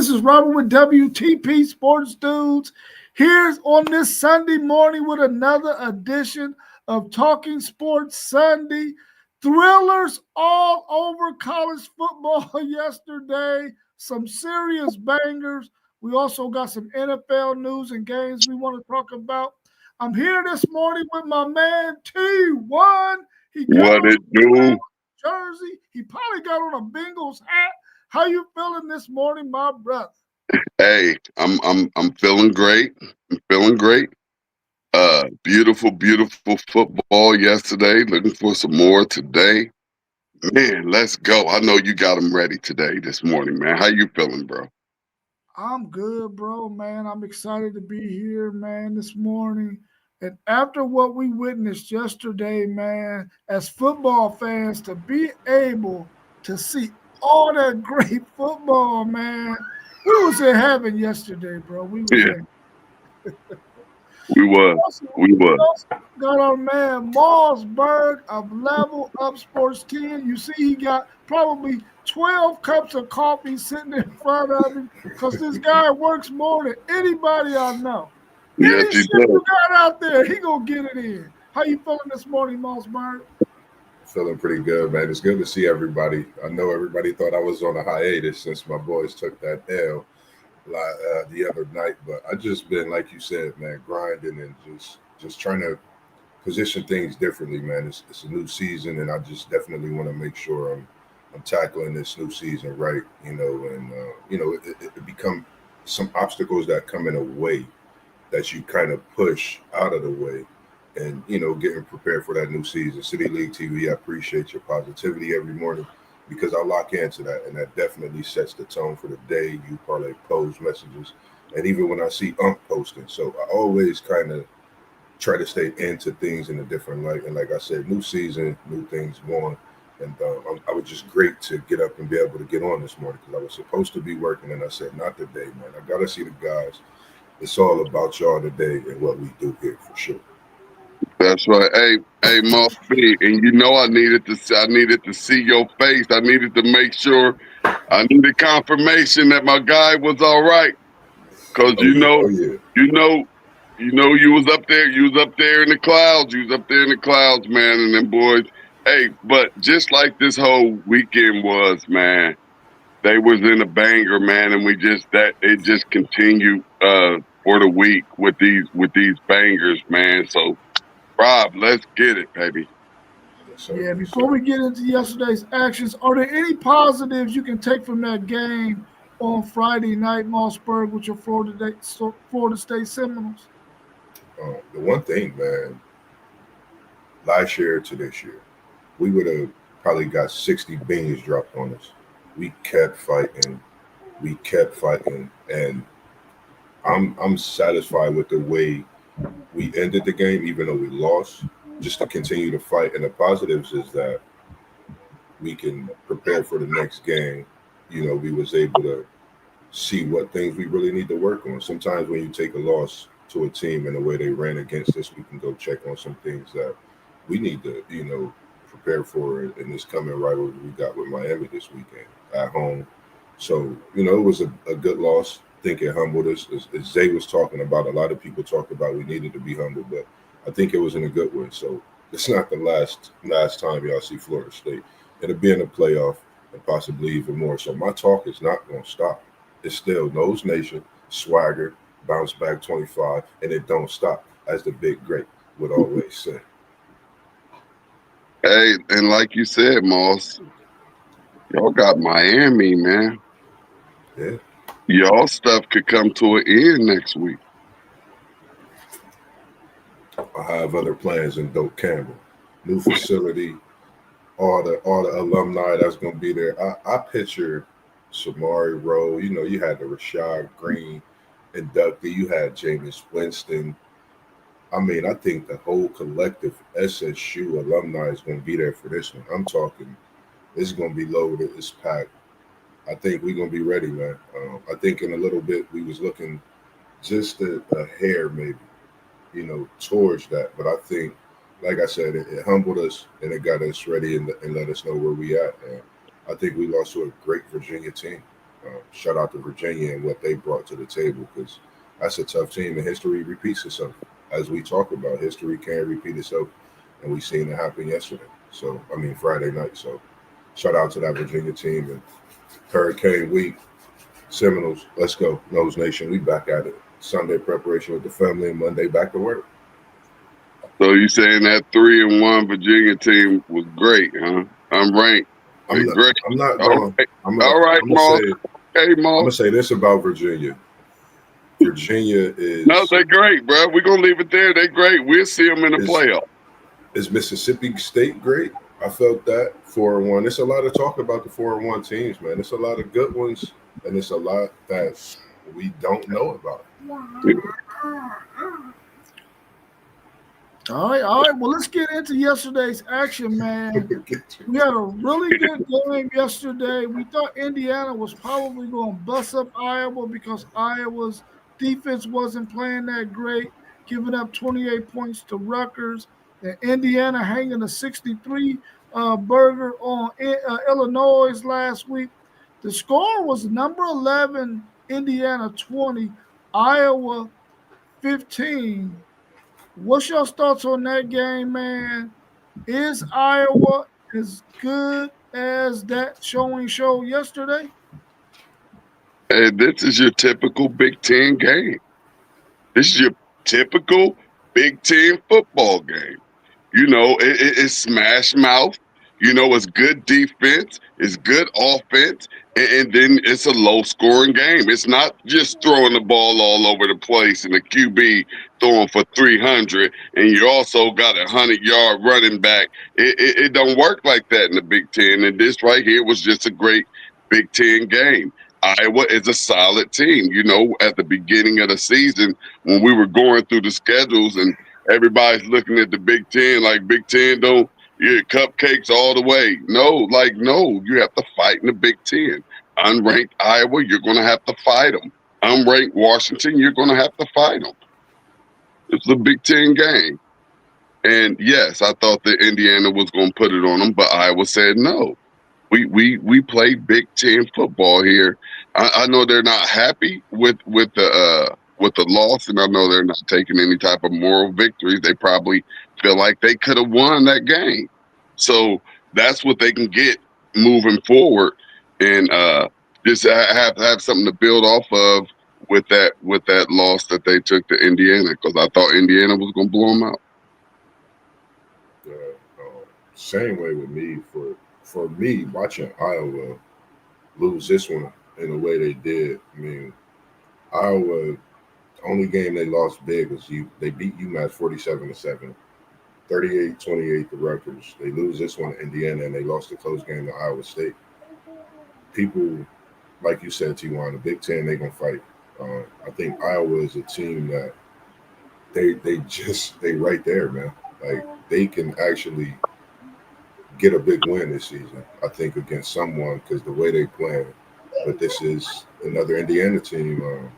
This is Robert with WTP Sports Dudes. Here's on this Sunday morning with another edition of Talking Sports Sunday. Thrillers all over college football yesterday. Some serious bangers. We also got some NFL news and games we want to talk about. I'm here this morning with my man T1. He got What on it a do? jersey. He probably got on a Bengals hat. How you feeling this morning, my brother? Hey, I'm feeling great. I'm feeling great. Beautiful football yesterday. Looking for some more today. Man, let's go. I know you got them ready today, this morning, man. How you feeling, bro? I'm good, bro, man. I'm excited to be here, man, this morning. And after what we witnessed yesterday, man, as football fans, to be able to see all that great football, man. We was in heaven yesterday, bro. We was Yeah, in. we was. We We was. also got our man Mossberg of Level Up Sports 10. You see, he got probably 12 cups of coffee sitting in front of him because this guy works more than anybody I know. Yes, Any he shit does. you got out there, he gonna get it in. How you feeling this morning, Mossberg? Feeling pretty good, man. It's good to see everybody. I know everybody thought I was on a hiatus since my boys took that L the other night, but I just been, like you said, man, grinding and just trying to position things differently, man. It's a new season, and I just definitely want to make sure I'm tackling this new season right, and it become some obstacles that come in a way that you kind of push out of the way and getting prepared for that new season. City League TV, I appreciate your positivity every morning because I lock into that, and that definitely sets the tone for the day. You probably post messages, and even when I see posting, so I always kind of try to stay into things in a different light. And like I said, new season, new things going. And I was just great to get up and be able to get on this morning because I was supposed to be working, and I said, not today, man. I got to see the guys. It's all about y'all today and what we do here for sure. That's right. Hey, Mo B, and you know I needed to see your face. I needed to make sure. I needed confirmation that my guy was all right. Cause Oh yeah, oh yeah. you know, you was up there. You was up there in the clouds. You was up there in the clouds, man. And them boys. Hey, but just like this whole weekend was, man, they was in a banger, man, and it just continued for the week with these bangers, man. So, Rob, let's get it, baby. Yes, sir. Yeah, Yes, before sir. we get into yesterday's actions, are there any positives you can take from that game on Friday night, Mossberg, with your Florida State Seminoles? The one thing, man, last year to this year, we would have probably got 60 beans dropped on us. We kept fighting. We kept fighting, and I'm satisfied with the way we ended the game, even though we lost. Just to continue to fight, and the positives is that we can prepare for the next game. We was able to see what things we really need to work on. Sometimes when you take a loss to a team and the way they ran against us, we can go check on some things that we need to, prepare for in this coming rivalry we got with Miami this weekend at home. So, it was a good loss. I think it humbled us. As Zay was talking about, a lot of people talked about we needed to be humble, but I think it was in a good way. So it's not the last time y'all see Florida State. It'll be in the playoff and possibly even more. So my talk is not going to stop. It's still Nose Nation, swagger, bounce back 25, and it don't stop, as the big great would always say. Hey, and like you said, Moss, y'all got Miami, man. Yeah. Y'all stuff could come to an end next week. I have other plans in Doak Campbell. New facility, all the alumni that's gonna be there. I picture Samari Rowe, you had the Rashad Green inductee, you had Jameis Winston. I mean, I think the whole collective SSU alumni is gonna be there for this one. I'm talking it's gonna be loaded, it's packed. I think we're gonna be ready, man. I think in a little bit we was looking just a hair maybe, towards that. But I think, like I said, it humbled us and it got us ready and let us know where we at. And I think we lost to a great Virginia team. shout out to Virginia and what they brought to the table, because that's a tough team, and history repeats itself. As we talk about, history can't repeat itself, and we seen it happen yesterday. So, I mean, Friday night. So, shout out to that Virginia team and Hurricane Week. Seminoles, let's go. Nose Nation, we back at it. Sunday preparation with the family, and Monday back to work. So you saying that 3-1 Virginia team was great, huh? Unranked. Great. I'm not All going. right, I'm Moss. Hey, I'm Moss. gonna say this about Virginia. Virginia is No, they're great, bro. We're going to leave it there. They're great. We'll see them in the playoff. Is Mississippi State great? I felt that 4-1. There's a lot of talk about the 4-1 teams, man. There's a lot of good ones, and it's a lot that we don't know about. All right. Well, let's get into yesterday's action, man. We had a really good game yesterday. We thought Indiana was probably going to bust up Iowa because Iowa's defense wasn't playing that great, giving up 28 points to Rutgers. And Indiana hanging a 63 burger on Illinois last week. The score was number 11, Indiana 20, Iowa 15. What's your thoughts on that game, man? Is Iowa as good as that showed yesterday? Hey, this is your typical Big Ten game. This is your typical Big Ten football game. You know, it's smash mouth. You know, it's good defense, it's good offense, and then it's a low-scoring game. It's not just throwing the ball all over the place and the QB throwing for 300, and you also got a 100-yard running back. It don't work like that in the Big Ten, and this right here was just a great Big Ten game. Iowa is a solid team. You know, at the beginning of the season, when we were going through the schedules and everybody's looking at the Big Ten like Big Ten don't, yeah, cupcakes all the way. No, you have to fight in the Big Ten. Unranked Iowa, you're going to have to fight them. Unranked Washington, you're going to have to fight them. It's a Big Ten game. And yes, I thought that Indiana was going to put it on them, but Iowa said no. We play Big Ten football here. I know they're not happy with the loss, and I know they're not taking any type of moral victories. They probably feel like they could have won that game. So that's what they can get moving forward, and just have something to build off of with that loss that they took to Indiana, because I thought Indiana was going to blow them out. Same way with me. For me, watching Iowa lose this one in the way they did, I mean, Iowa, the only game they lost big was they beat UMass 47-7, 38-28 to Rutgers. They lose this one to Indiana, and they lost the close game to Iowa State. People, like you said, T1, the Big Ten, they're going to fight. I think Iowa is a team that they right there, man. Like, they can actually get a big win this season, I think, against someone, because the way they play. But this is another Indiana team.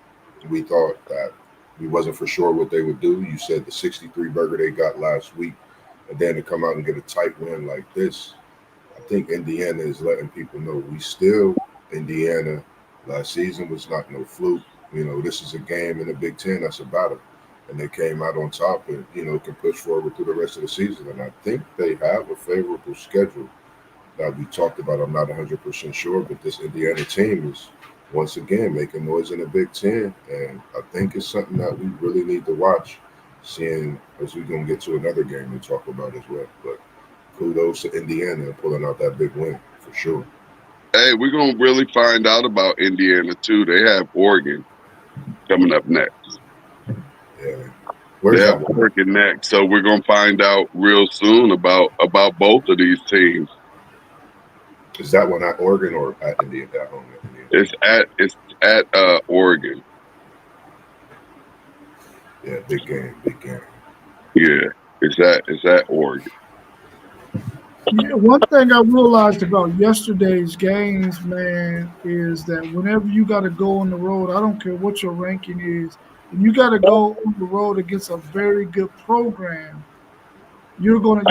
We thought that we wasn't for sure what they would do. You said the 63 burger they got last week, and then to come out and get a tight win like this, I think Indiana is letting people know we still Indiana. Last season was not no fluke. You know, this is a game in the Big Ten that's about it. And they came out on top and, you know, can push forward through the rest of the season. And I think they have a favorable schedule that we talked about. I'm not 100% sure, but this Indiana team is, once again, making noise in the Big Ten. And I think it's something that we really need to watch, seeing as we're going to get to another game to talk about as well. But kudos to Indiana pulling out that big win for sure. Hey, we're going to really find out about Indiana, too. They have Oregon coming up next. Yeah. They have Oregon next, so we're going to find out real soon about both of these teams. Is that one at Oregon or at Indiana? At home at Indiana? It's at Oregon. Yeah, big game. Yeah, it's at Oregon. Yeah, one thing I realized about yesterday's games, man, is that whenever you got to go on the road, I don't care what your ranking is, and you got to go on the road against a very good program, you're gonna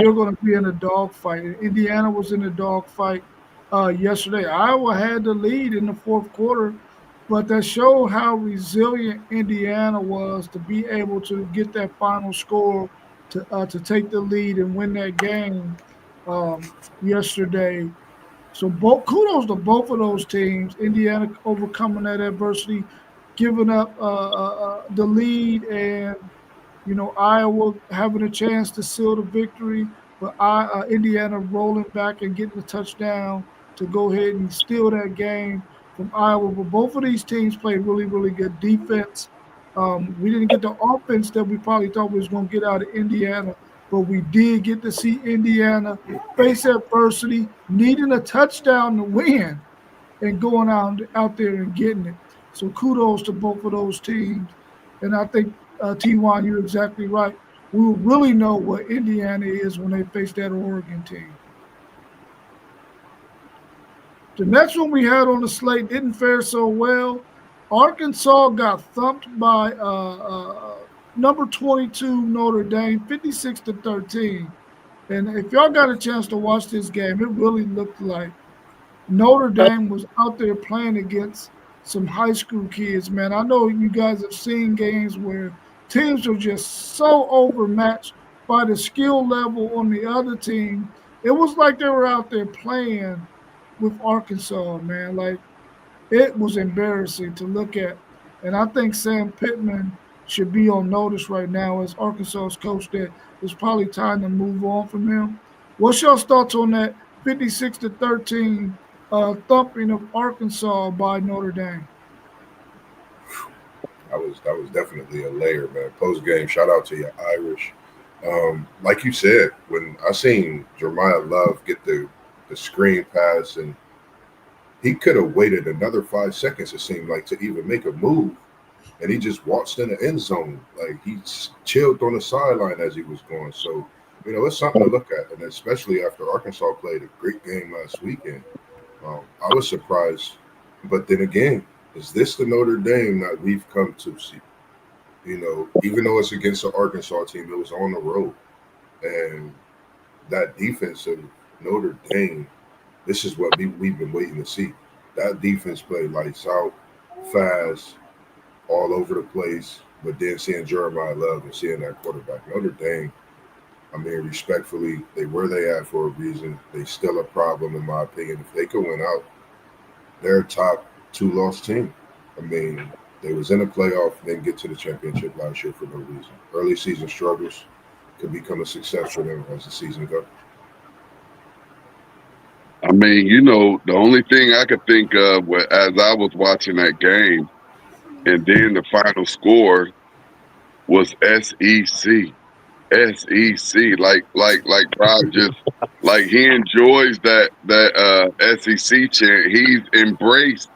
be in a dogfight. Indiana was in a dogfight. yesterday. Iowa had the lead in the fourth quarter, but that showed how resilient Indiana was to be able to get that final score to take the lead and win that game yesterday. So both kudos to both of those teams. Indiana overcoming that adversity, giving up the lead, and Iowa having a chance to seal the victory, but Indiana rolling back and getting the touchdown to go ahead and steal that game from Iowa. But both of these teams played really, really good defense. We didn't get the offense that we probably thought we was going to get out of Indiana, but we did get to see Indiana face adversity, needing a touchdown to win, and going out there and getting it. So kudos to both of those teams. And I think T1, you're exactly right. We will really know what Indiana is when they face that Oregon team. The next one we had on the slate didn't fare so well. Arkansas got thumped by number 22 Notre Dame, 56-13. And if y'all got a chance to watch this game, it really looked like Notre Dame was out there playing against some high school kids, man. I know you guys have seen games where teams are just so overmatched by the skill level on the other team. It was like they were out there playing with Arkansas, man. Like, it was embarrassing to look at. And I think Sam Pittman should be on notice right now as Arkansas's coach that it's probably time to move on from him. What's your thoughts on that 56-13 thumping of Arkansas by Notre Dame? That was definitely a layer, man. Post game, shout out to you, Irish. Like you said, when I seen Jeremiah Love get the screen pass, and he could have waited another 5 seconds, it seemed like, to even make a move, and he just waltzed in the end zone. Like, he chilled on the sideline as he was going. So, it's something to look at, and especially after Arkansas played a great game last weekend. I was surprised, but then again, is this the Notre Dame that we've come to see? Even though it's against the Arkansas team, it was on the road, and that defense of Notre Dame, this is what we've been waiting to see. That defense played lights out, fast, all over the place, but then seeing Jeremiah Love and seeing that quarterback, Notre Dame, I mean, respectfully, they were they at for a reason. They still a problem, in my opinion. If they could win out, they're a top 2-loss team. I mean, they was in a playoff, then get to the championship last year for no reason. Early season struggles could become a success for them as the season goes. I mean, the only thing I could think of as I was watching that game, and then the final score was SEC. SEC, like Rob just like he enjoys that SEC chant. He's embraced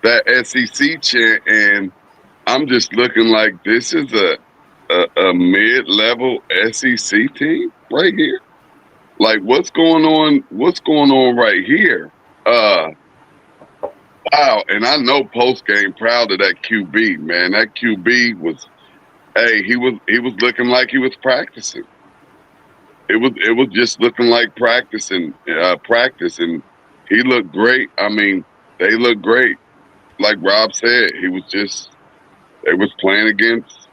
that SEC chant, and I'm just looking like this is a mid-level SEC team right here. Like, what's going on? What's going on right here? Wow! And I know post game proud of that QB, man. That QB was. Hey, he was looking like he was practicing. It was just looking like practice, and he looked great. I mean, they looked great. Like Rob said, they was playing against,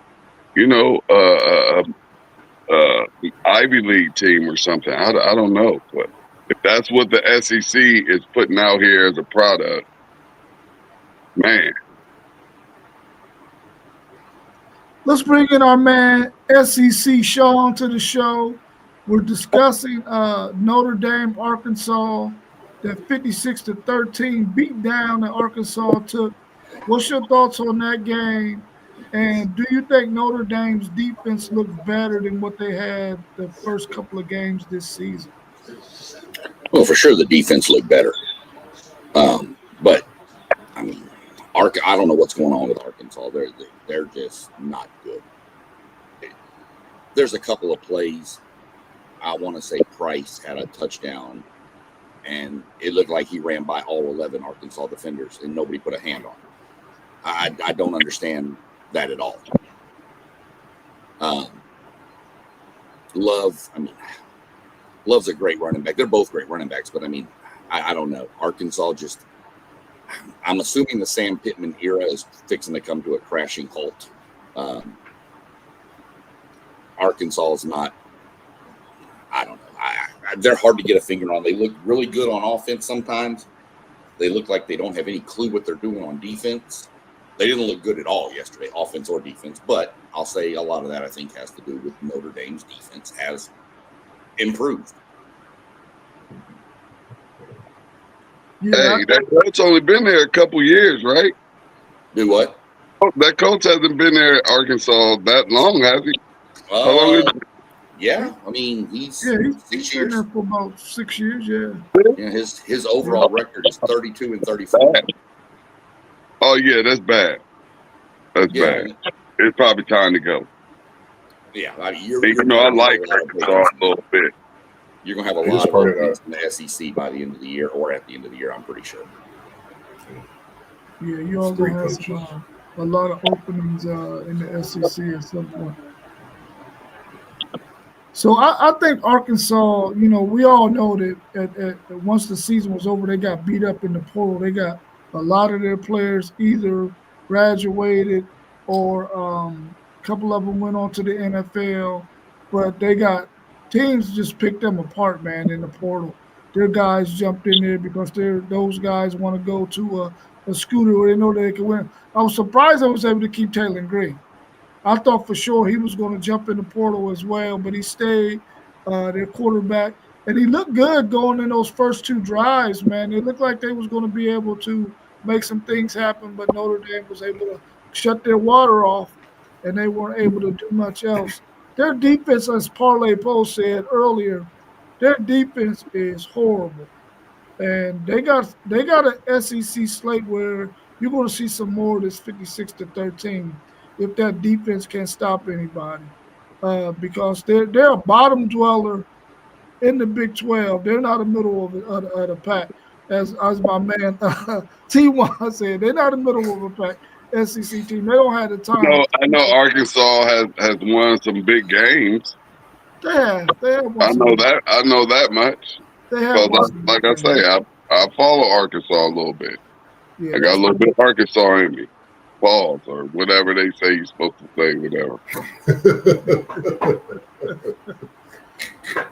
Ivy League team or something. I don't know, but if that's what the SEC is putting out here as a product, man. Let's bring in our man SEC Sean to the show. We're discussing Notre Dame, Arkansas, that 56-13 beat down that Arkansas took. What's your thoughts on that game? And do you think Notre Dame's defense looked better than what they had the first couple of games this season? Well, for sure the defense looked better. But, I mean, I don't know what's going on with Arkansas. They're just not good. There's a couple of plays. I want to say Price had a touchdown, and it looked like he ran by all 11 Arkansas defenders, and nobody put a hand on him. I don't understand that at all. Love's a great running back. They're both great running backs, but I mean, I don't know. Arkansas just, I'm assuming the Sam Pittman era is fixing to come to a crashing halt. Arkansas is not, I don't know. They're hard to get a finger on. They look really good on offense sometimes. They look like they don't have any clue what they're doing on defense. They didn't look good at all yesterday, offense or defense. But I'll say a lot of that, I think, has to do with Notre Dame's defense has improved. Yeah, Hey, that coach only been there a couple years, right? Do what? That coach hasn't been there at Arkansas that long, has he? How long is it? Yeah, I mean, he's he's 6 been years. there for about 6 years. Yeah. Yeah, his overall record is 32 and 34. Oh, yeah, that's bad. That's Yeah, bad. It's probably time to go. yeah. I mean, Even though I like Arkansas a little bit. You're gonna have a It is lot of part of openings in the SEC by the end of the year, or at the end of the year. I'm pretty sure. Yeah, you all Three gonna have coaches. a lot of openings in the SEC at some point. So I think Arkansas, you know, we all know that once the season was over, they got beat up in the portal. They got a lot of their players either graduated or a couple of them went on to the NFL, but they got teams just picked them apart, man, in the portal. Their guys jumped in there because those guys want to go to a scooter where they know they can win. I was surprised I was able to keep Taylor Green. I thought for sure he was going to jump in the portal as well, but he stayed their quarterback, and he looked good going in those first two drives, man. It looked like they was going to be able to make some things happen, but Notre Dame was able to shut their water off, and they weren't able to do much else. Their defense, as Parlay Post said earlier, their defense is horrible, and they got an SEC slate where you're going to see some more of this 56-13 if that defense can't stop anybody, because they're a bottom dweller in the Big 12. They're not the middle of the pack, as my man T1 said. They're not the middle of the pack SEC team. They don't have the time. I know Arkansas has won some big games. They have won I some know big- that. I know that much. They have won some Like big I games. say, I follow Arkansas a little bit. Yeah, I got a little bit of Arkansas in me. Pause or whatever they say you're supposed to say, whatever.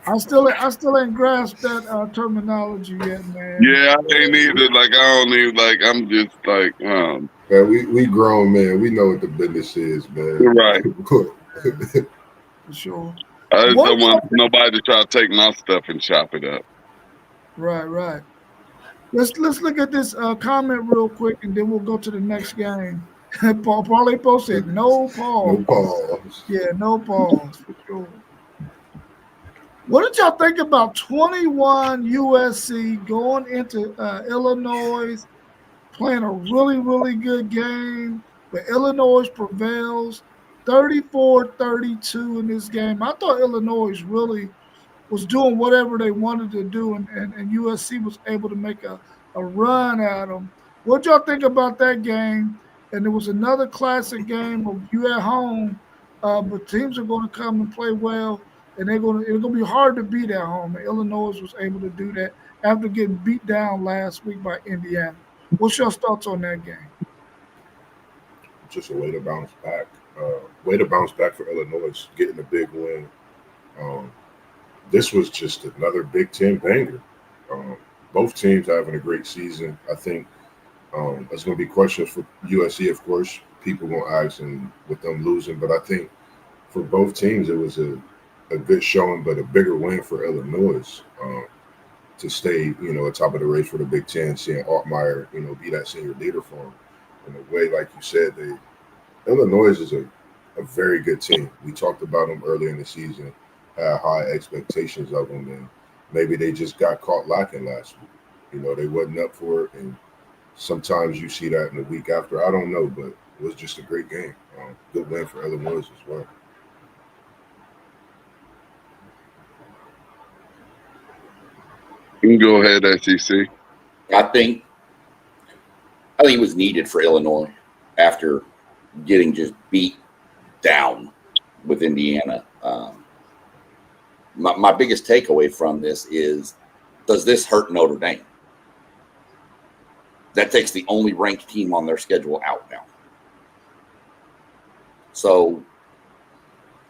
I still ain't grasped that terminology yet, man. Yeah, I ain't either. Like I don't even like. I'm just like, Man, we grown men. We know what the business is, man. you're right. For sure. I just What- don't want nobody to try to take my stuff and chop it up. Right. Let's look at this comment real quick, and then we'll go to the next game. Parlay Post said no pause. No pause. Yeah, no pause for sure. What did y'all think about 21 USC going into Illinois, playing a really, really good game, but Illinois prevails 34-32 in this game? I thought Illinois really was doing whatever they wanted to do, and USC was able to make a run at them. What y'all think about that game? And there was another classic game of you at home, but teams are going to come and play well, and it's going to be hard to beat at home. And Illinois was able to do that after getting beat down last week by Indiana. What's your thoughts on that game? Just a way to bounce back. Way to bounce back for Illinois, getting a big win. This was just another Big Ten banger. Both teams having a great season. I think there's going to be questions for USC, of course. People going to ask and with them losing, but I think for both teams it was a good showing, but a bigger win for Illinois to stay, atop of the race for the Big Ten. Seeing Altmaier, be that senior leader for them in a way, like you said, Illinois is a very good team. We talked about them earlier in the season. Had high expectations of them, and maybe they just got caught lacking last week. They wasn't up for it, and sometimes you see that in the week after. I don't know, but it was just a great game. Good win for Illinois as well. You can go ahead, SEC. I think it was needed for Illinois after getting just beat down with Indiana. My biggest takeaway from this is, does this hurt Notre Dame? That takes the only ranked team on their schedule out now. So,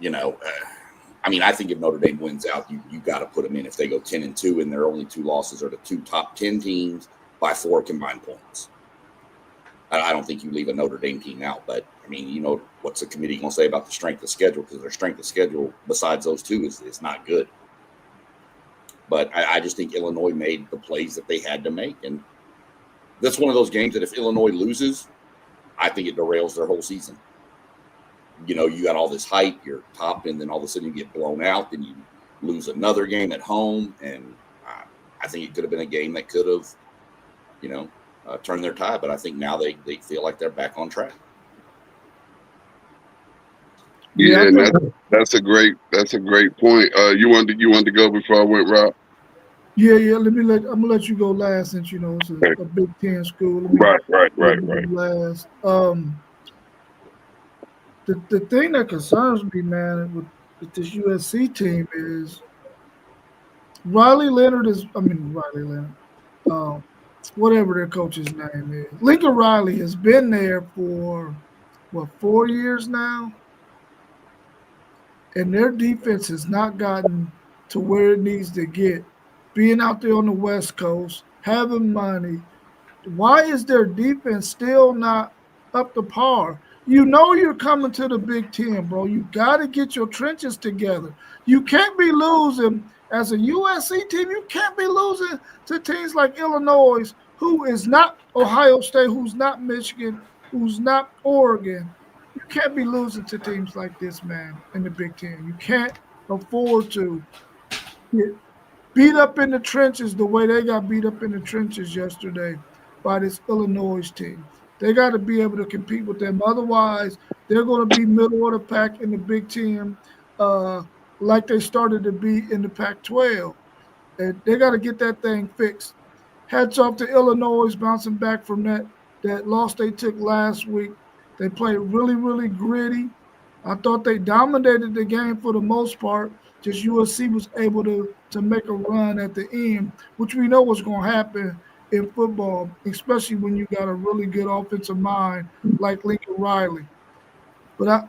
I think if Notre Dame wins out, you got to put them in. If they go 10-2 and their only 2 losses are the 2 top 10 teams by 4 combined points, I don't think you leave a Notre Dame team out. But what's the committee going to say about the strength of schedule? Because their strength of schedule, besides those 2, is not good. But I just think Illinois made the plays that they had to make, and that's one of those games that if Illinois loses, I think it derails their whole season. You got all this hype, you're top, and then all of a sudden you get blown out, then you lose another game at home, and I think it could have been a game that could have, turned their tide. But I think now they feel like they're back on track. Yeah, and that's a great point. You wanted to go before I went, Rob? Yeah. I'm gonna let you go last since it's a Big Ten school. Right. Last. The thing that concerns me, man, with this USC team is Riley Leonard. Whatever their coach's name is, Lincoln Riley has been there for 4 years now, and their defense has not gotten to where it needs to get. Being out there on the West Coast, having money, why is their defense still not up to par? You're coming to the Big Ten, bro. You got to get your trenches together. You can't be losing as a USC team. You can't be losing to teams like Illinois, who is not Ohio State, who's not Michigan, who's not Oregon. You can't be losing to teams like this, man, in the Big Ten. You can't afford to get beat up in the trenches the way they got beat up in the trenches yesterday by this Illinois team. They got to be able to compete with them. Otherwise, they're going to be middle of the pack in the Big Ten like they started to be in the Pac-12. And they got to get that thing fixed. Hats off to Illinois bouncing back from that loss they took last week. They played really, really gritty. I thought they dominated the game for the most part. Just USC was able to make a run at the end, which we know was going to happen in football, especially when you got a really good offensive mind like Lincoln Riley. But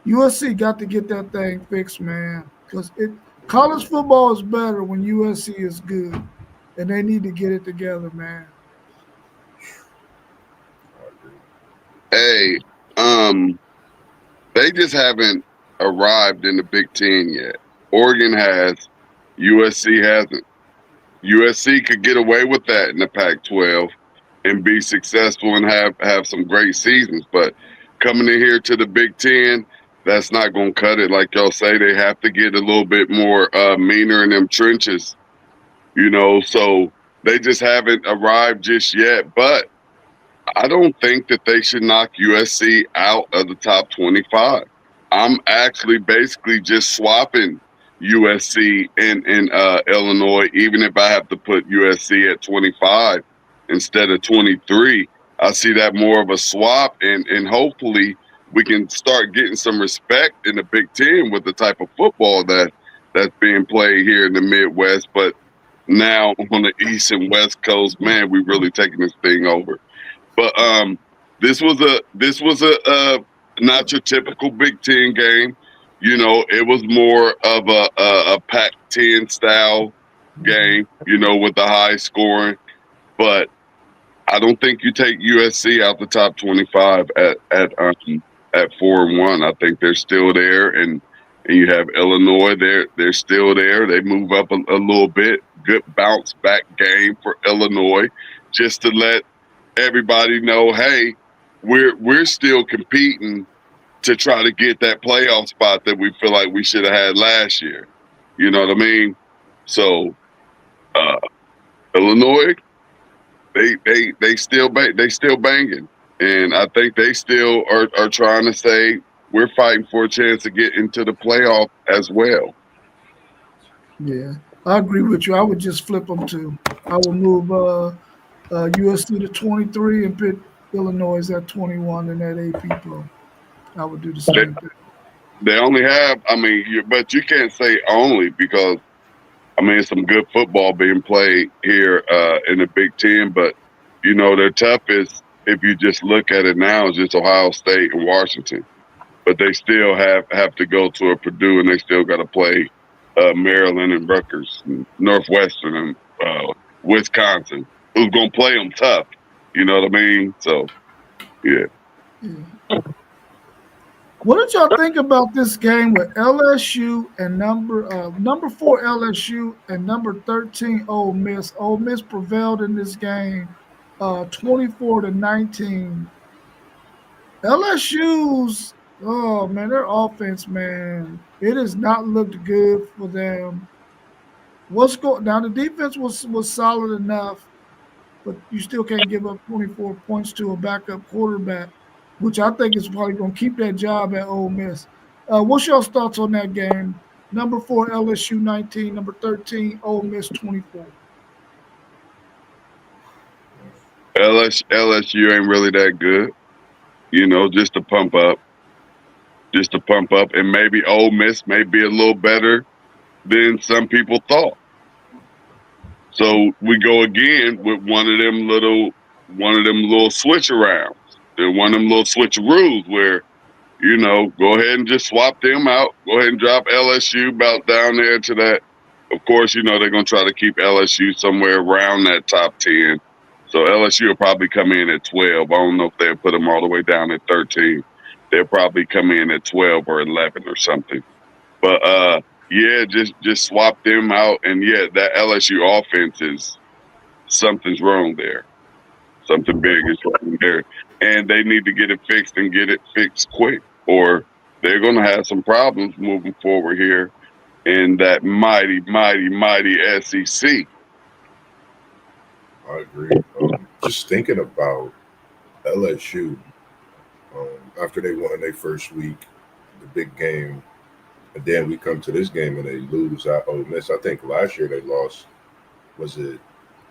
USC got to get that thing fixed, man, because college football is better when USC is good, and they need to get it together, man. Hey, they just haven't arrived in the Big Ten yet. Oregon has, USC hasn't. USC could get away with that in the Pac-12 and be successful and have some great seasons. But coming in here to the Big Ten, that's not going to cut it. Like y'all say, they have to get a little bit more meaner in them trenches, so they just haven't arrived just yet. But I don't think that they should knock USC out of the top 25. I'm actually basically just swapping USC and Illinois, even if I have to put USC at 25 instead of 23. I see that more of a swap, and hopefully we can start getting some respect in the Big Ten with the type of football that's being played here in the Midwest. But now on the East and West Coast, man, we really taking this thing over. But this was a not your typical Big Ten game. It was more of a Pac-10 style game, with the high scoring. But I don't think you take USC out the top 25 at 4-1. I think they're still there, and you have Illinois. They're still there. They move up a little bit. Good bounce back game for Illinois, just to let everybody know, hey, we're still competing to try to get that playoff spot that we feel like we should have had last year. You know what I mean? So Illinois, they still banging, and I think they still are trying to say we're fighting for a chance to get into the playoff as well. Yeah, I agree with you. I would just flip them too. I would move USC to 23 and put Illinois at 21 in that AP poll. I would do the same thing. They only have, but you can't say only, because it's some good football being played here in the Big Ten. But You know, their toughest, if you just look at it now, is just Ohio State and Washington. But they still have to go to a Purdue, and they still got to play Maryland and Rutgers, and Northwestern and Wisconsin, who's gonna play them tough. You know what I mean? So yeah. What did y'all think about this game with LSU and number 4 LSU and number 13 Ole Miss? Ole Miss prevailed in this game, 24-19. LSU's their offense, man, it has not looked good for them. What's going now? The defense was solid enough, but you still can't give up 24 points to a backup quarterback, which I think is probably going to keep that job at Ole Miss. What's your thoughts on that game? Number 4 LSU 19, number 13 Ole Miss 24. LSU ain't really that good. You know, just to pump up, and maybe Ole Miss may be a little better than some people thought. So we go again with one of them little switch arounds. They're one of them little switcheroos where, you know, go ahead and just swap them out. Go ahead and drop LSU about down there to that. Of course, you know, they're going to try to keep LSU somewhere around that top 10. So LSU will probably come in at 12. I don't know if they'll put them all the way down at 13. They'll probably come in at 12 or 11 or something. But, yeah, just swap them out. And, yeah, that LSU offense is something's wrong there. Something big is wrong there. And they need to get it fixed and get it fixed quick, or they're going to have some problems moving forward here in that mighty, mighty, mighty SEC. I agree. Just thinking about LSU, after they won their first week, the big game, and then we come to this game and they lose at Ole Miss. I think last year they lost. Was it?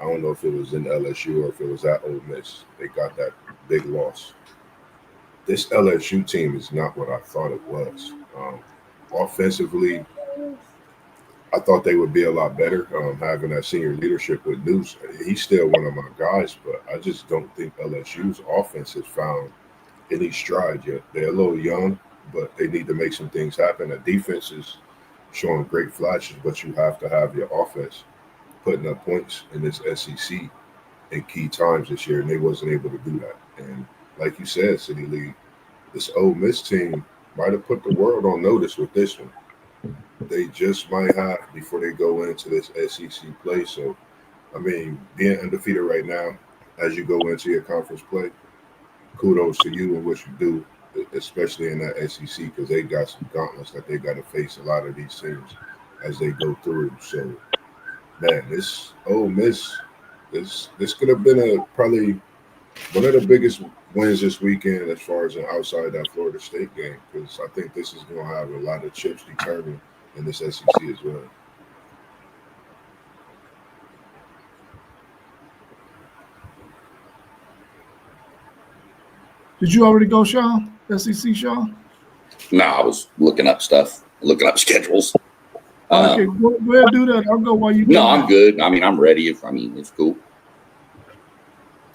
I don't know if it was in LSU or if it was at Ole Miss. They got that big loss. This LSU team is not what I thought it was. Offensively, I thought they would be a lot better having that senior leadership with Deuce. He's still one of my guys, but I just don't think LSU's offense has found any stride yet. They're a little young, but they need to make some things happen. The defense is showing great flashes, but you have to have your offense putting up points in this SEC in key times this year, and they wasn't able to do that. And like you said, City League, this Ole Miss team might have put the world on notice with this one. They just might have before they go into this SEC play. So, I mean, being undefeated right now, as you go into your conference play, kudos to you and what you do, especially in that SEC, because they got some gauntlets that they got to face a lot of these teams as they go through. So, man, this Ole Miss, this could have been probably one of the biggest wins this weekend as far as outside that Florida State game, because I think this is going to have a lot of chips determined in this SEC as well. Did you already go, Sean? SEC, Sean? No, I was looking up stuff, looking up schedules. Okay, go ahead and do that. I'll go while you do No, that. I'm good. I mean, I'm ready. It's cool.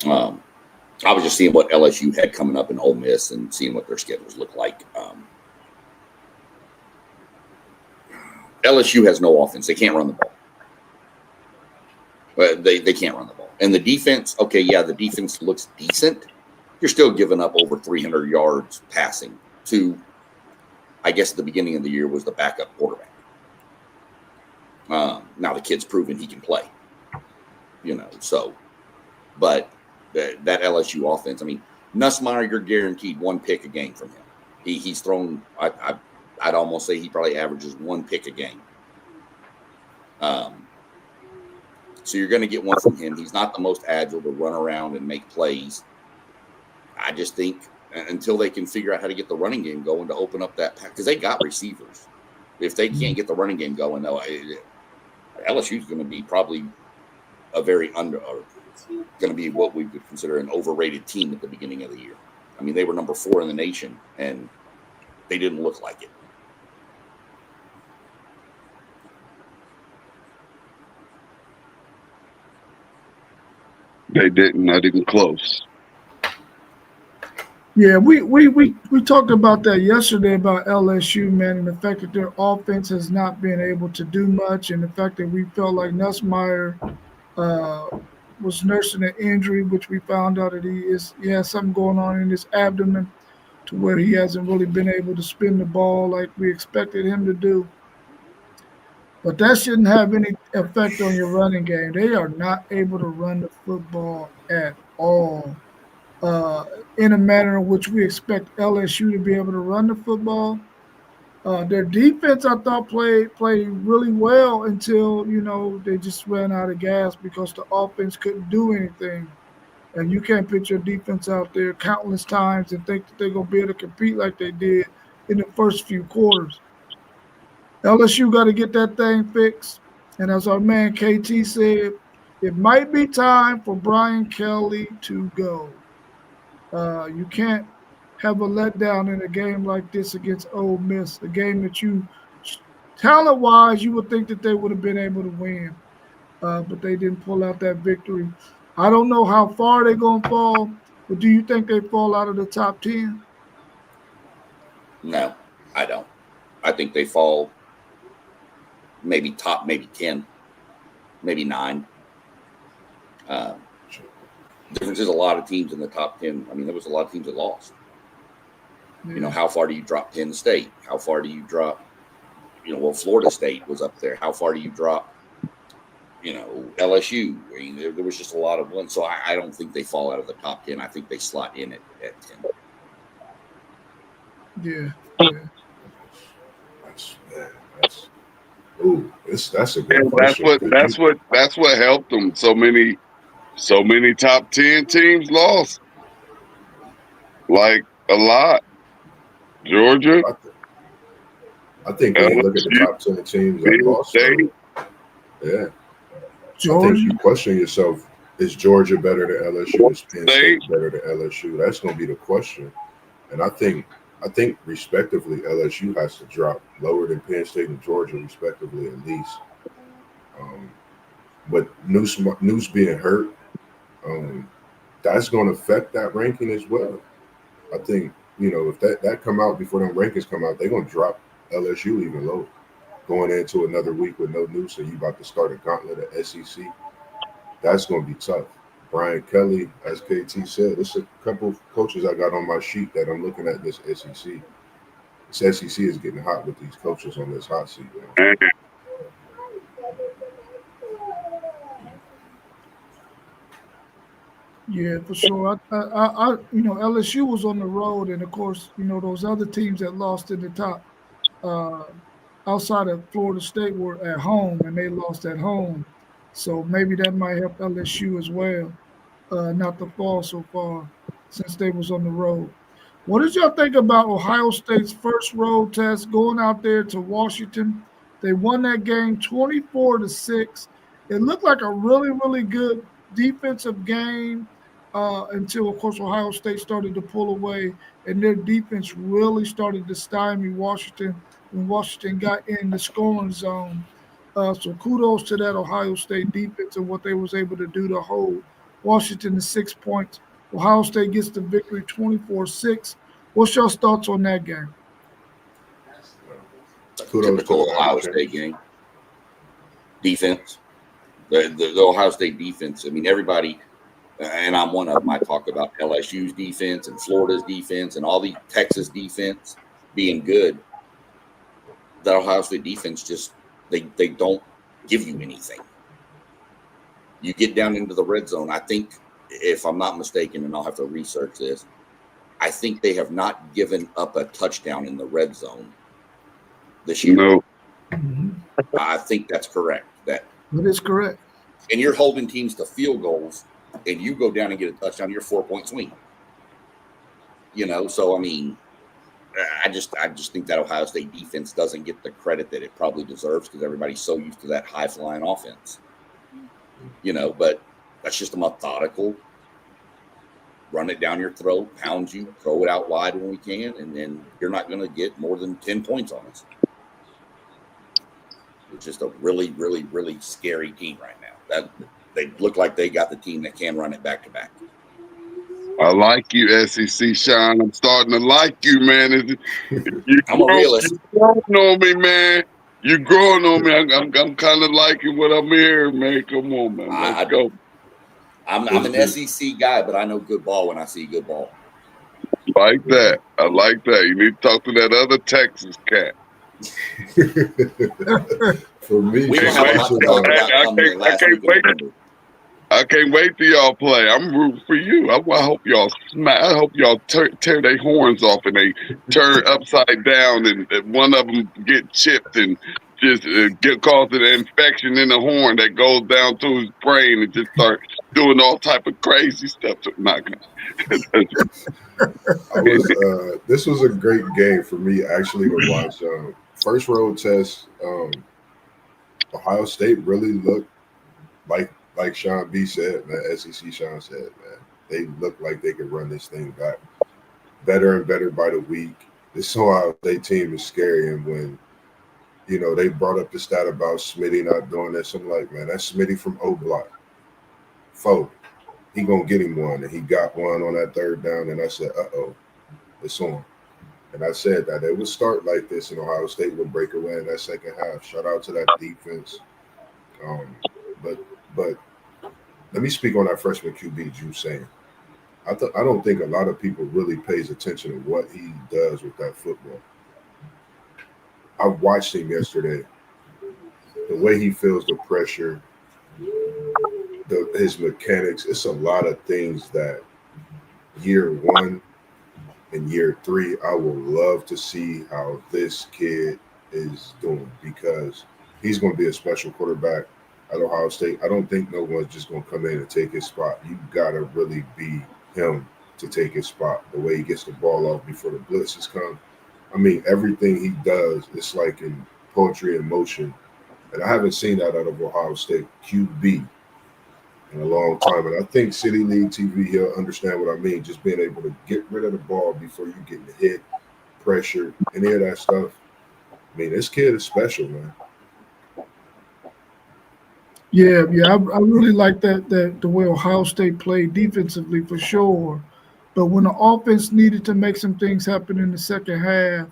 I was just seeing what LSU had coming up in Ole Miss and seeing what their schedules look like. LSU has no offense. They can't run the ball. They can't run the ball. And the defense, okay, yeah, the defense looks decent. You're still giving up over 300 yards passing to, I guess, at the beginning of the year was the backup quarterback. Now the kid's proven he can play, you know. So, but that LSU offense, I mean, Nussmeier, you're guaranteed one pick a game from him. He's thrown. I'd almost say he probably averages one pick a game. So you're going to get one from him. He's not the most agile to run around and make plays. I just think until they can figure out how to get the running game going to open up that pack, because they got receivers. If they can't get the running game going, though, LSU is going to be probably a very going to be what we would consider an overrated team at the beginning of the year. I mean, they were number 4 in the nation, and they didn't look like it. They didn't. Not even close. Yeah, we talked about that yesterday about LSU, man, and the fact that their offense has not been able to do much, and the fact that we felt like Nussmeier was nursing an injury, which we found out that he has something going on in his abdomen, to where he hasn't really been able to spin the ball like we expected him to do. But that shouldn't have any effect on your running game. They are not able to run the football at all uh, in a manner in which we expect LSU to be able to run the football. Their defense, I thought, played really well until they just ran out of gas because the offense couldn't do anything. And you can't put your defense out there countless times and think that they're gonna be able to compete like they did in the first few quarters. LSU got to get that thing fixed. And as our man KT said, it might be time for Brian Kelly to go. You can't have a letdown in a game like this against Ole Miss, a game that talent-wise, you would think that they would have been able to win, but they didn't pull out that victory. I don't know how far they're going to fall, but do you think they fall out of the top 10? No, I don't. I think they fall maybe 10, maybe 9. There's a lot of teams in the top 10. I mean, there was a lot of teams that lost. Yeah. How far do you drop Penn State? How far do you drop, Florida State was up there. How far do you drop, LSU? I mean, there was just a lot of ones. So I don't think they fall out of the top 10. I think they slot in at 10. Yeah. That's a good And question. that's what helped them. So many top 10 teams lost. Like a lot. Georgia. I think when you look at the top 10 teams that lost, yeah. Georgia. I think you question yourself, is Georgia better than LSU? Is Penn State better than LSU? That's going to be the question. And I think respectively, LSU has to drop lower than Penn State and Georgia, respectively, at least. But Noose being hurt, that's going to affect that ranking as well. I think, if that come out before them rankings come out, they're going to drop LSU even lower. Going into another week with no Noose, and you about to start a gauntlet at SEC, that's going to be tough. Brian Kelly, as KT said, there's a couple of coaches I got on my sheet that I'm looking at this SEC. This SEC is getting hot with these coaches on this hot seat. Yeah, for sure. LSU was on the road, and of course, those other teams that lost in the top outside of Florida State were at home, and they lost at home. So maybe that might help LSU as well, not to fall so far since they was on the road. What did y'all think about Ohio State's first road test going out there to Washington? They won that game 24-6. It looked like a really, really good defensive game until, of course, Ohio State started to pull away, and their defense really started to stymie Washington when Washington got in the scoring zone. So kudos to that Ohio State defense and what they was able to do to hold Washington to 6 points. Ohio State gets the victory 24-6. What's your thoughts on that game? Typical Ohio State game. Defense. The Ohio State defense. I mean, everybody, and I'm one of them, I talk about LSU's defense and Florida's defense and all the Texas defense being good. That Ohio State defense just, they don't give you anything. You get down into the red zone. I think, if I'm not mistaken, and I'll have to research this, I think they have not given up a touchdown in the red zone this year. No. I think that's correct. That is correct. And you're holding teams to field goals, and you go down and get a touchdown, you're 4-point swing. So I mean, I just think that Ohio State defense doesn't get the credit that it probably deserves because everybody's so used to that high-flying offense. But that's just a methodical, run it down your throat, pound you, throw it out wide when we can, and then you're not going to get more than 10 points on us. It's just a really, really, really scary team right now. They look like they got the team that can run it back to back. I like you, SEC Sean. I'm starting to like you, man. I'm a realist. You're growing on me, man. You're growing on me. I'm kind of liking what I'm hearing, man. Come on, man. Let's go. I'm an SEC guy, but I know good ball when I see good ball. Like that. I like that. You need to talk to that other Texas cat. For me, We don't have a lot to talk about come the last week of November. I can't wait till y'all play. I'm rooting for you. I hope y'all I hope y'all tear their horns off and they turn upside down and one of them get chipped and just cause an infection in the horn that goes down to his brain and just start doing all type of crazy stuff. Not gonna. This was a great game for me actually to watch. First road test, Ohio State really looked like Sean B said, man, SEC Sean said, man, they look like they could run this thing back better and better by the week. This Ohio State team is scary, and when they brought up the stat about Smitty not doing this, I'm like, man, that's Smitty from O Block. He gonna get him one, and he got one on that third down, and I said, it's on. And I said that it would start like this, and Ohio State would break away in that second half. Shout out to that defense. But let me speak on that freshman QB, Drew saying. I don't think a lot of people really pays attention to what he does with that football. I watched him yesterday. The way he feels the pressure, his mechanics, it's a lot of things that year one and year three, I would love to see how this kid is doing because he's going to be a special quarterback at Ohio State. I don't think no one's just going to come in and take his spot. You got to really be him to take his spot. The way he gets the ball off before the blitzes come. I mean, everything he does, it's like in poetry in motion. And I haven't seen that out of Ohio State QB in a long time. And I think City League TV, he'll understand what I mean. Just being able to get rid of the ball before you get hit, pressure, any of that stuff. I mean, this kid is special, man. Yeah, I really like that the way Ohio State played defensively for sure. But when the offense needed to make some things happen in the second half,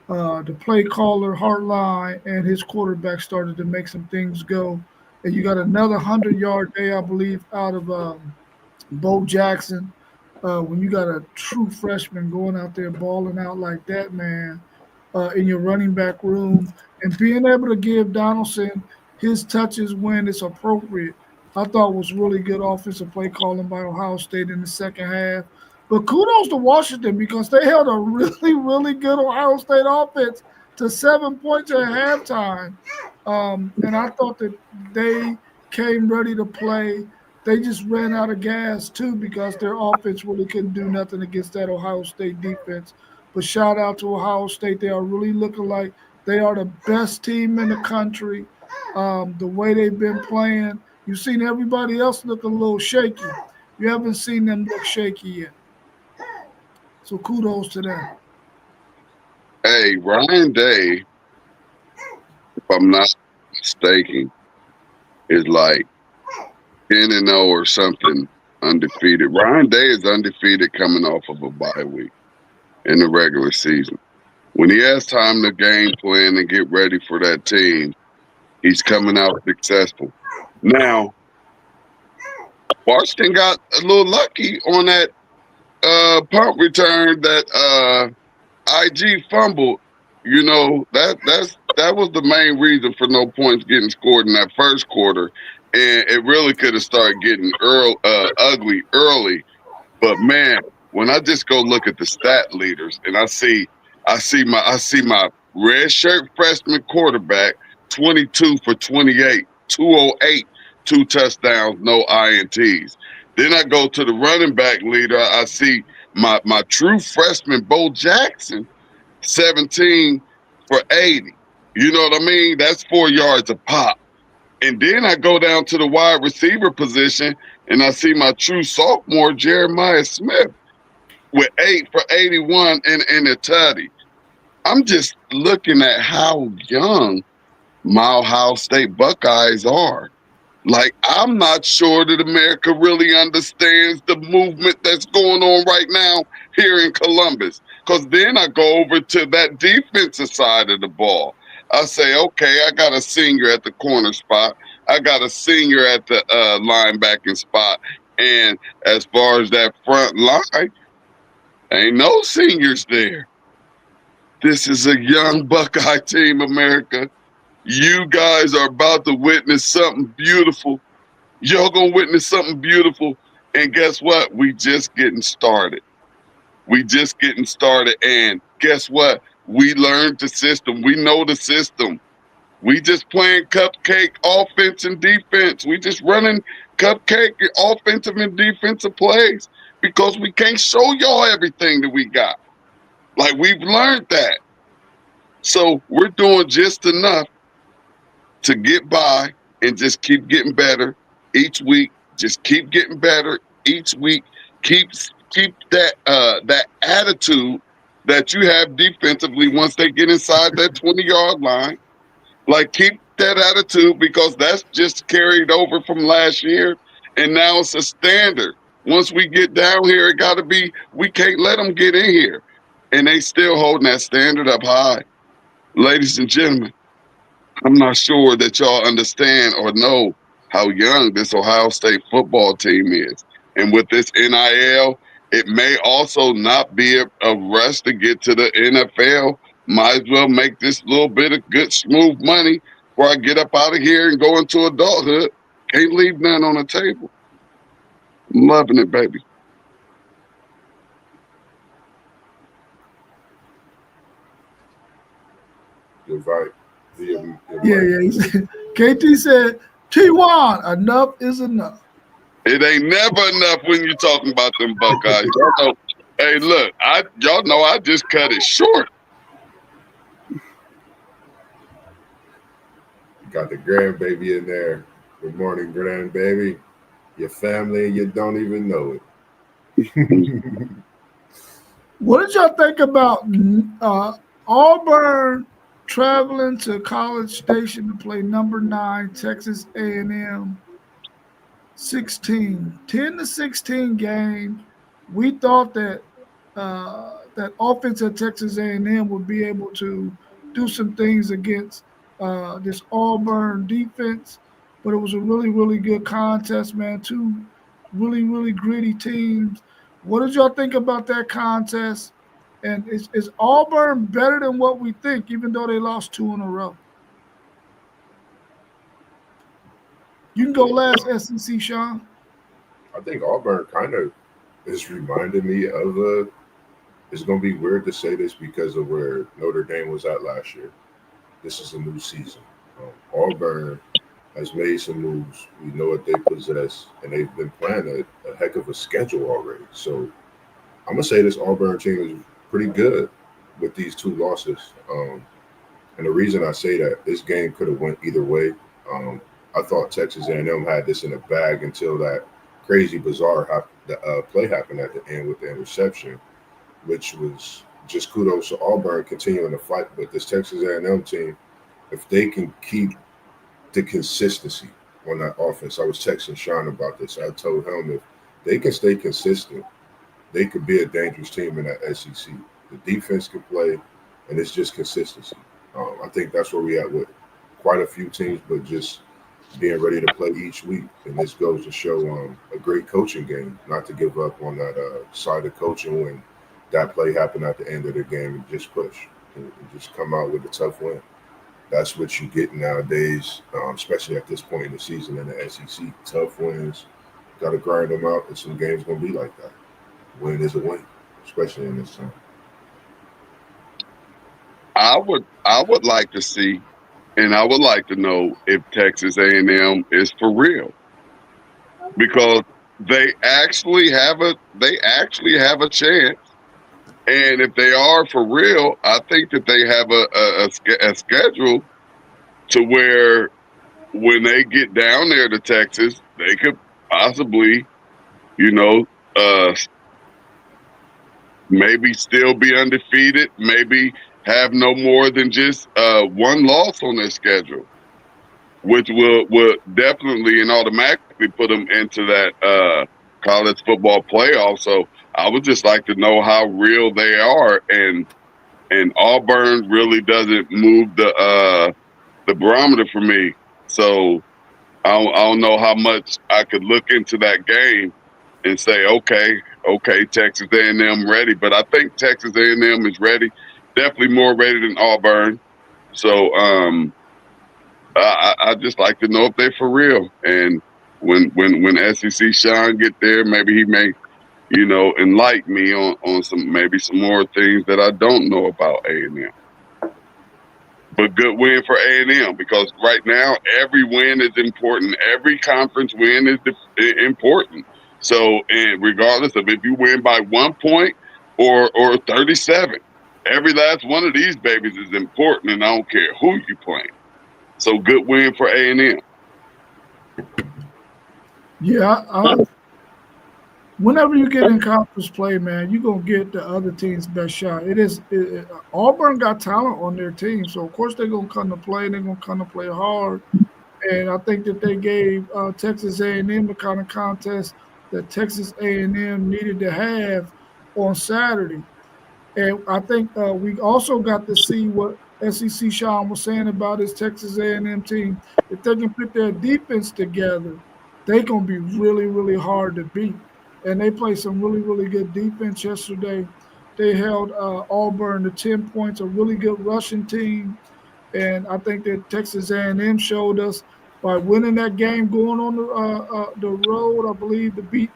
the play caller, Hartline, and his quarterback started to make some things go. And you got another 100-yard day, I believe, out of Bo Jackson. When you got a true freshman going out there balling out like that, man, in your running back room, and being able to give Donaldson his touches when it's appropriate, I thought was really good offensive play calling by Ohio State in the second half. But kudos to Washington because they held a really, really good Ohio State offense to 7 points at halftime. And I thought that they came ready to play. They just ran out of gas, too, because their offense really couldn't do nothing against that Ohio State defense. But shout out to Ohio State. They are really looking like they are the best team in the country. The way they've been playing, you've seen everybody else look a little shaky. You haven't seen them look shaky yet. So kudos to them. Hey, Ryan Day, if I'm not mistaken, is like 10-0 or something undefeated. Ryan Day is undefeated coming off of a bye week in the regular season. When he has time to game plan and get ready for that team, he's coming out successful. Now, Washington got a little lucky on that punt return that IG fumbled. You know, that was the main reason for no points getting scored in that first quarter. And it really could have started getting ugly early. But man, when I just go look at the stat leaders and I see my red shirt freshman quarterback 22 for 28, 208, 2 touchdowns, no INTs. Then I go to the running back leader. I see my true freshman Bo Jackson 17 for 80. You know what I mean? That's 4 yards a pop. And then I go down to the wide receiver position and I see my true sophomore Jeremiah Smith with 8 for 81 and a tutty. I'm just looking at how young my Ohio State Buckeyes are. Like, I'm not sure that America really understands the movement that's going on right now here in Columbus. Because then I go over to that defensive side of the ball. I say, okay, I got a senior at the corner spot. I got a senior at the linebacking spot. And as far as that front line, ain't no seniors there. This is a young Buckeye team, America. You guys are about to witness something beautiful. Y'all gonna witness something beautiful. And guess what? We just getting started. We just getting started. And guess what? We learned the system. We know the system. We just playing cupcake offense and defense. We just running cupcake offensive and defensive plays because we can't show y'all everything that we got. Like, we've learned that. So we're doing just enough to get by and just keep getting better each week. Just keep getting better each week. Keep that that attitude that you have defensively once they get inside that 20-yard line. Like, keep that attitude because that's just carried over from last year, and now it's a standard. Once we get down here, it got to be. We can't let them get in here, and they still holding that standard up high. Ladies and gentlemen, I'm not sure that y'all understand or know how young this Ohio State football team is. And with this NIL, it may also not be a rush to get to the NFL. Might as well make this little bit of good, smooth money before I get up out of here and go into adulthood. Can't leave none on the table. I'm loving it, baby. Invite. Yeah. KT said, T1, enough is enough. It ain't never enough when you're talking about them Buckeyes. Y'all know, hey, look, y'all know I just cut it short. Got the grandbaby in there. Good morning, grandbaby. Your family, you don't even know it. What did y'all think about Auburn traveling to College Station to play number 9 Texas A&M 10-16 game? We thought that that offense at Texas A&M would be able to do some things against this Auburn defense, but it was a really, really good contest, man. Two really, really gritty teams. What did y'all think about that contest? And is Auburn better than what we think, even though they lost 2 in a row? You can go last, SEC, Sean. I think Auburn kind of is reminding me of it's going to be weird to say this because of where Notre Dame was at last year. This is a new season. Auburn has made some moves. We know what they possess, and they've been playing a heck of a schedule already. So I'm going to say this Auburn team is pretty good with these 2 losses. And the reason I say that, this game could have went either way. I thought Texas A&M had this in the bag until that crazy, bizarre play happened at the end with the interception, which was just kudos to Auburn continuing to fight. But this Texas A&M team, if they can keep the consistency on that offense, I was texting Sean about this. I told him if they can stay consistent, they could be a dangerous team in that SEC. The defense can play, and it's just consistency. I think that's where we at with quite a few teams, but just being ready to play each week. And this goes to show a great coaching game, not to give up on that side of coaching when that play happened at the end of the game and just push and just come out with a tough win. That's what you get nowadays, especially at this point in the season in the SEC. Tough wins, got to grind them out, and some games going to be like that. Win is a win, especially in this time. I would like to see, and I would like to know if Texas A&M is for real, because they actually have a chance. And if they are for real, I think that they have a schedule to where when they get down there to Texas, they could possibly, maybe still be undefeated, maybe have no more than just 1 loss on their schedule. which will definitely and automatically put them into that college football playoff. So I would just like to know how real they are, and Auburn really doesn't move the barometer for me. So I don't know how much I could look into that game and say, okay, Texas A&M ready. But I think Texas A&M is ready, definitely more ready than Auburn. So I just like to know if they're for real. And when SEC Sean get there, maybe he may, enlighten me on some more things that I don't know about A&M. But good win for A&M, because right now every win is important. Every conference win is important. So, and regardless of if you win by 1 point or 37, every last one of these babies is important, and I don't care who you playing. So, good win for A&M. Yeah, whenever you get in conference play, man, you're going to get the other team's best shot. Auburn got talent on their team, so of course they're going to come to play. They're going to come to play hard. And I think that they gave Texas A&M the kind of contest that Texas A&M needed to have on Saturday. And I think we also got to see what SEC Sean was saying about his Texas A&M team. If they can put their defense together, they're going to be really, really hard to beat. And they played some really, really good defense yesterday. They held Auburn to 10 points, a really good rushing team. And I think that Texas A&M showed us by winning that game, going on the road, I believe, to beat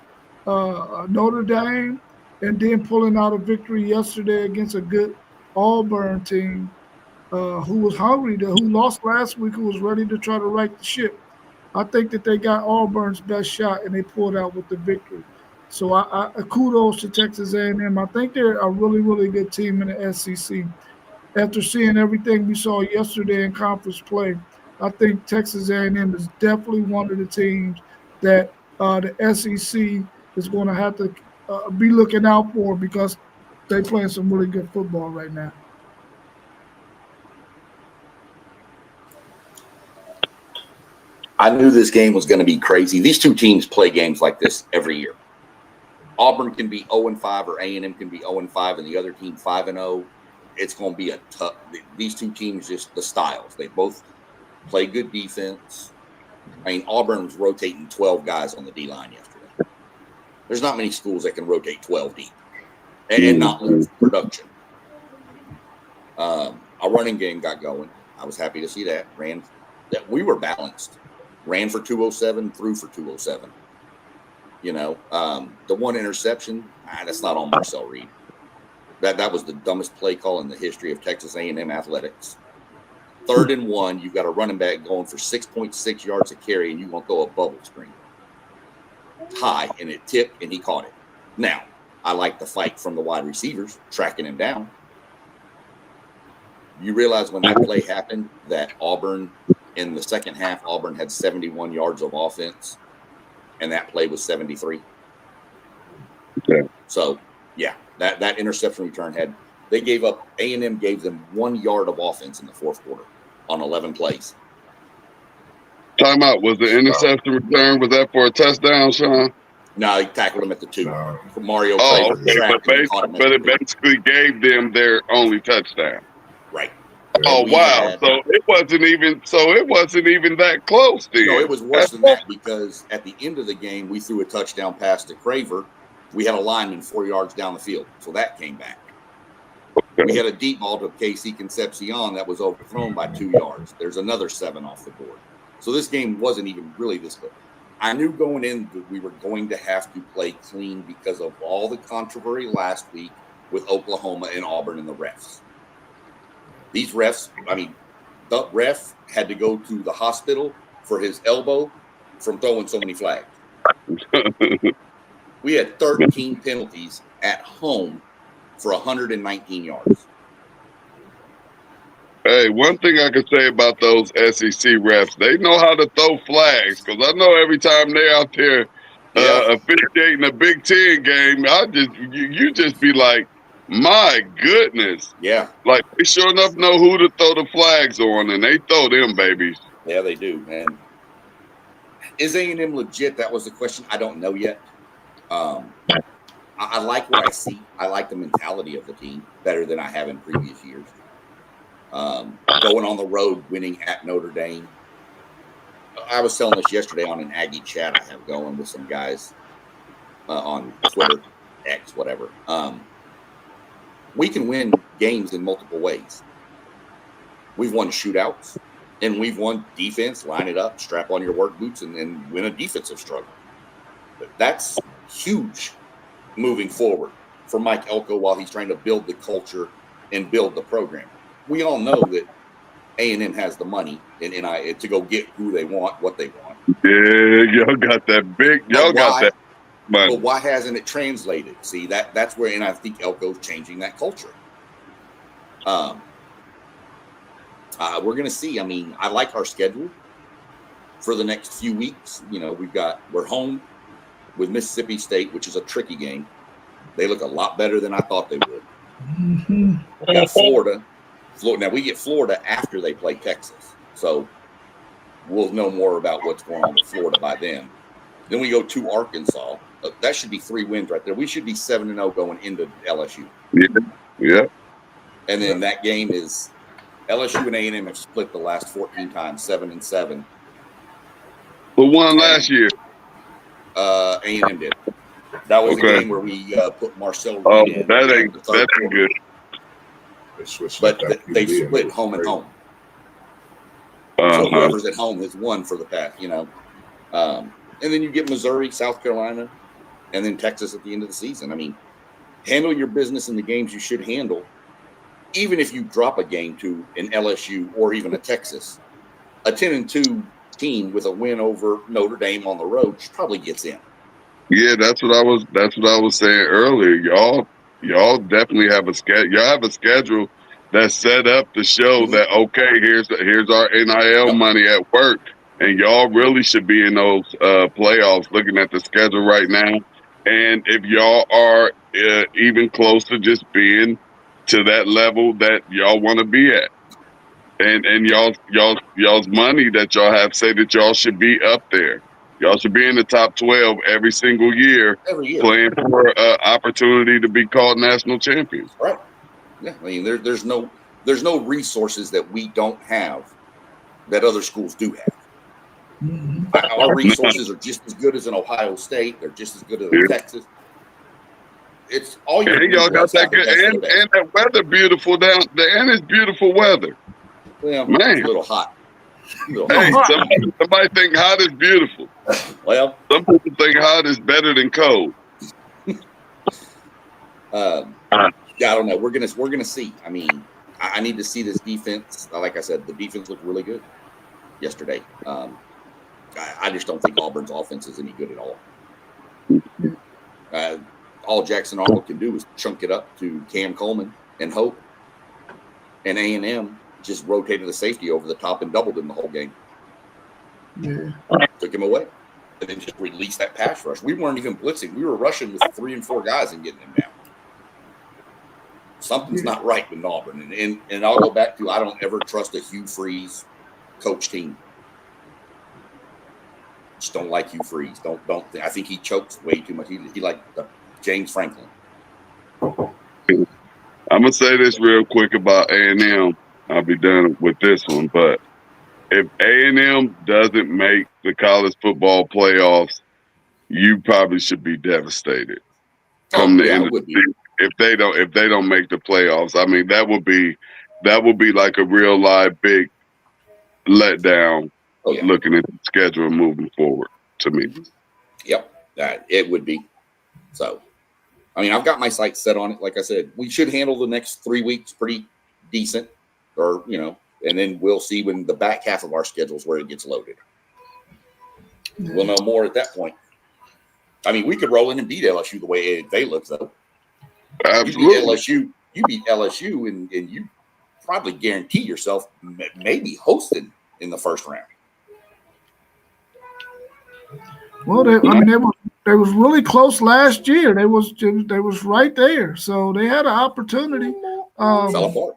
Notre Dame, and then pulling out a victory yesterday against a good Auburn team who was hungry, who lost last week, who was ready to try to right the ship. I think that they got Auburn's best shot, and they pulled out with the victory. So I kudos to Texas A&M. I think they're a really, really good team in the SEC. After seeing everything we saw yesterday in conference play, I think Texas A&M is definitely one of the teams that the SEC is going to have to be looking out for, because they're playing some really good football right now. I knew this game was going to be crazy. These two teams play games like this every year. Auburn can be 0-5 or A&M can be 0-5 and the other team 5-0. It's going to be a tough. These two teams, just the styles. They both play good defense. I mean, Auburn was rotating 12 guys on the D-line yesterday. There's not many schools that can rotate 12 deep and not lose production. Our running game got going. I was happy to see that. We were balanced. Ran for 207, threw for 207. The one interception, that's not on Marcel Reed. That was the dumbest play call in the history of Texas A&M athletics. 3rd and 1, you've got a running back going for 6.6 yards a carry, and you won't throw a bubble screen. High, and it tipped, and he caught it. Now, I like the fight from the wide receivers, tracking him down. You realize when that play happened that Auburn, in the second half, Auburn had 71 yards of offense, and that play was 73. Okay. So, yeah, that interception return A&M gave them 1 yard of offense in the fourth quarter on 11 plays. Timeout. Was the interception return, was that for a touchdown, Sean? No, he tackled him at the 2. No. Mario okay. But it basically gave them their only touchdown. Right. Oh, wow. So it wasn't even that close then. No, it was worse than that, because at the end of the game, we threw a touchdown pass to Craver. We had a lineman 4 yards down the field, so that came back. Okay. We had a deep ball to Casey Concepcion that was overthrown by 2 yards. There's another 7 off the board. So this game wasn't even really this good. I knew going in that we were going to have to play clean because of all the controversy last week with Oklahoma and Auburn and the refs. These refs, the ref had to go to the hospital for his elbow from throwing so many flags. We had 13 penalties at home for 119 yards. Hey, one thing I can say about those SEC refs, they know how to throw flags, because I know every time they're out there officiating a Big Ten game, you just be like, my goodness. Yeah. Like, they sure enough know who to throw the flags on, and they throw them babies. Yeah, they do, man. Is A&M legit? That was the question. I don't know yet. I like what I see. I like the mentality of the team better than I have in previous years. Going on the road, winning at Notre Dame. I was telling this yesterday on an Aggie chat I have going with some guys on Twitter, X, whatever. We can win games in multiple ways. We've won shootouts, and we've won defense, line it up, strap on your work boots, and then win a defensive struggle. That's huge moving forward for Mike Elko while he's trying to build the culture and build the program. We all know that A&M has the money and to go get who they want, what they want. Yeah, y'all got that big. Y'all got that money. But why hasn't it translated? See, that's where, and I think Elko's changing that culture. We're going to see. I mean, I like our schedule for the next few weeks. You know, we're home with Mississippi State, which is a tricky game. They look a lot better than I thought they would. Mm-hmm. We got Florida. Now we get Florida after they play Texas, so we'll know more about what's going on with Florida by then. Then we go to Arkansas. That should be 3 wins right there. We should be 7-0 going into LSU. Yeah. And then that game is LSU and A&M have split the last 14 times, 7-7. Who won last year? A&M did. That was the game where we put Marcel Reed Oh, in. that ain't good. But they split home and home. So whoever's at home has won for the past, you know. And then you get Missouri, South Carolina, and then Texas at the end of the season. I mean, handle your business in the games you should handle. Even if you drop a game to an LSU or even a Texas, a 10-2 team with a win over Notre Dame on the road probably gets in. Yeah, that's what I was saying earlier. Y'all definitely have a schedule. Y'all have a schedule that's set up to show that okay, here's our NIL money at work, and y'all really should be in those playoffs. Looking at the schedule right now, and if y'all are even close to just being to that level that y'all want to be at, and y'all's money that y'all have say that y'all should be up there. Y'all should be in the top 12 every single year, playing for an opportunity to be called national champions. Right. Yeah. I mean, there's no resources that we don't have that other schools do have. Mm-hmm. Our resources are just as good as an Ohio State. They're just as good as Texas. It's all you. And y'all got that good, and that weather beautiful down there, and it's beautiful weather. Well, man, it's a little hot. Hey, somebody think hot is beautiful. Well, some people think hot is better than cold. Yeah, I don't know. We're gonna see. I mean, I need to see this defense. Like I said, the defense looked really good yesterday. I just don't think Auburn's offense is any good at all. All Jackson Arnold can do is chunk it up to Cam Coleman and Hope, and A&M just rotated the safety over the top and doubled him the whole game. Yeah. Took him away. And then just released that pass rush. We weren't even blitzing. We were rushing with 3 and 4 guys and getting them down. Something's not right with Auburn. And I'll go back to I don't ever trust a Hugh Freeze coach team. Just don't like Hugh Freeze. Don't I think he chokes way too much. He like James Franklin. I'm gonna say this real quick about A&M. I'll be done with this one, but if A&M doesn't make the college football playoffs, you probably should be devastated. Come the end of the season, if they don't make the playoffs, I mean that would be like a real live big letdown. Looking at the schedule and moving forward to me. Yep, it would be. So, I mean, I've got my sights set on it. Like I said, we should handle the next 3 weeks pretty decent. Or, you know, and then we'll see when the back half of our schedule is where it gets loaded. We'll know more at that point. I mean, we could roll in and beat LSU the way they look, though. Absolutely. You beat LSU, and you probably guarantee yourself maybe hosting in the first round. Well, they was really close last year. They was right there, so they had an opportunity. Fell apart.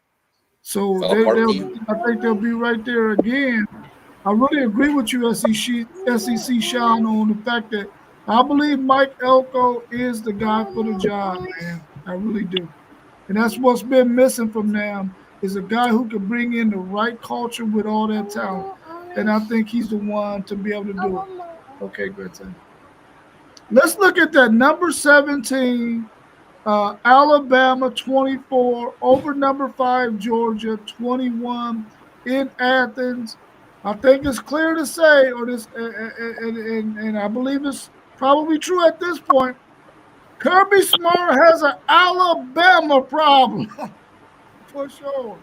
So I think they'll be right there again. I really agree with you, SEC Sean, on the fact that I believe Mike Elko is the guy for the job, man. I really do. And that's what's been missing from them is a guy who can bring in the right culture with all that talent. And I think he's the one to be able to do it. Okay, great time. Let's look at that number 17, Alabama 24 over number 5 Georgia 21 in Athens. I think it's clear to say, or this, and I believe it's probably true at this point. Kirby Smart has an Alabama problem for sure.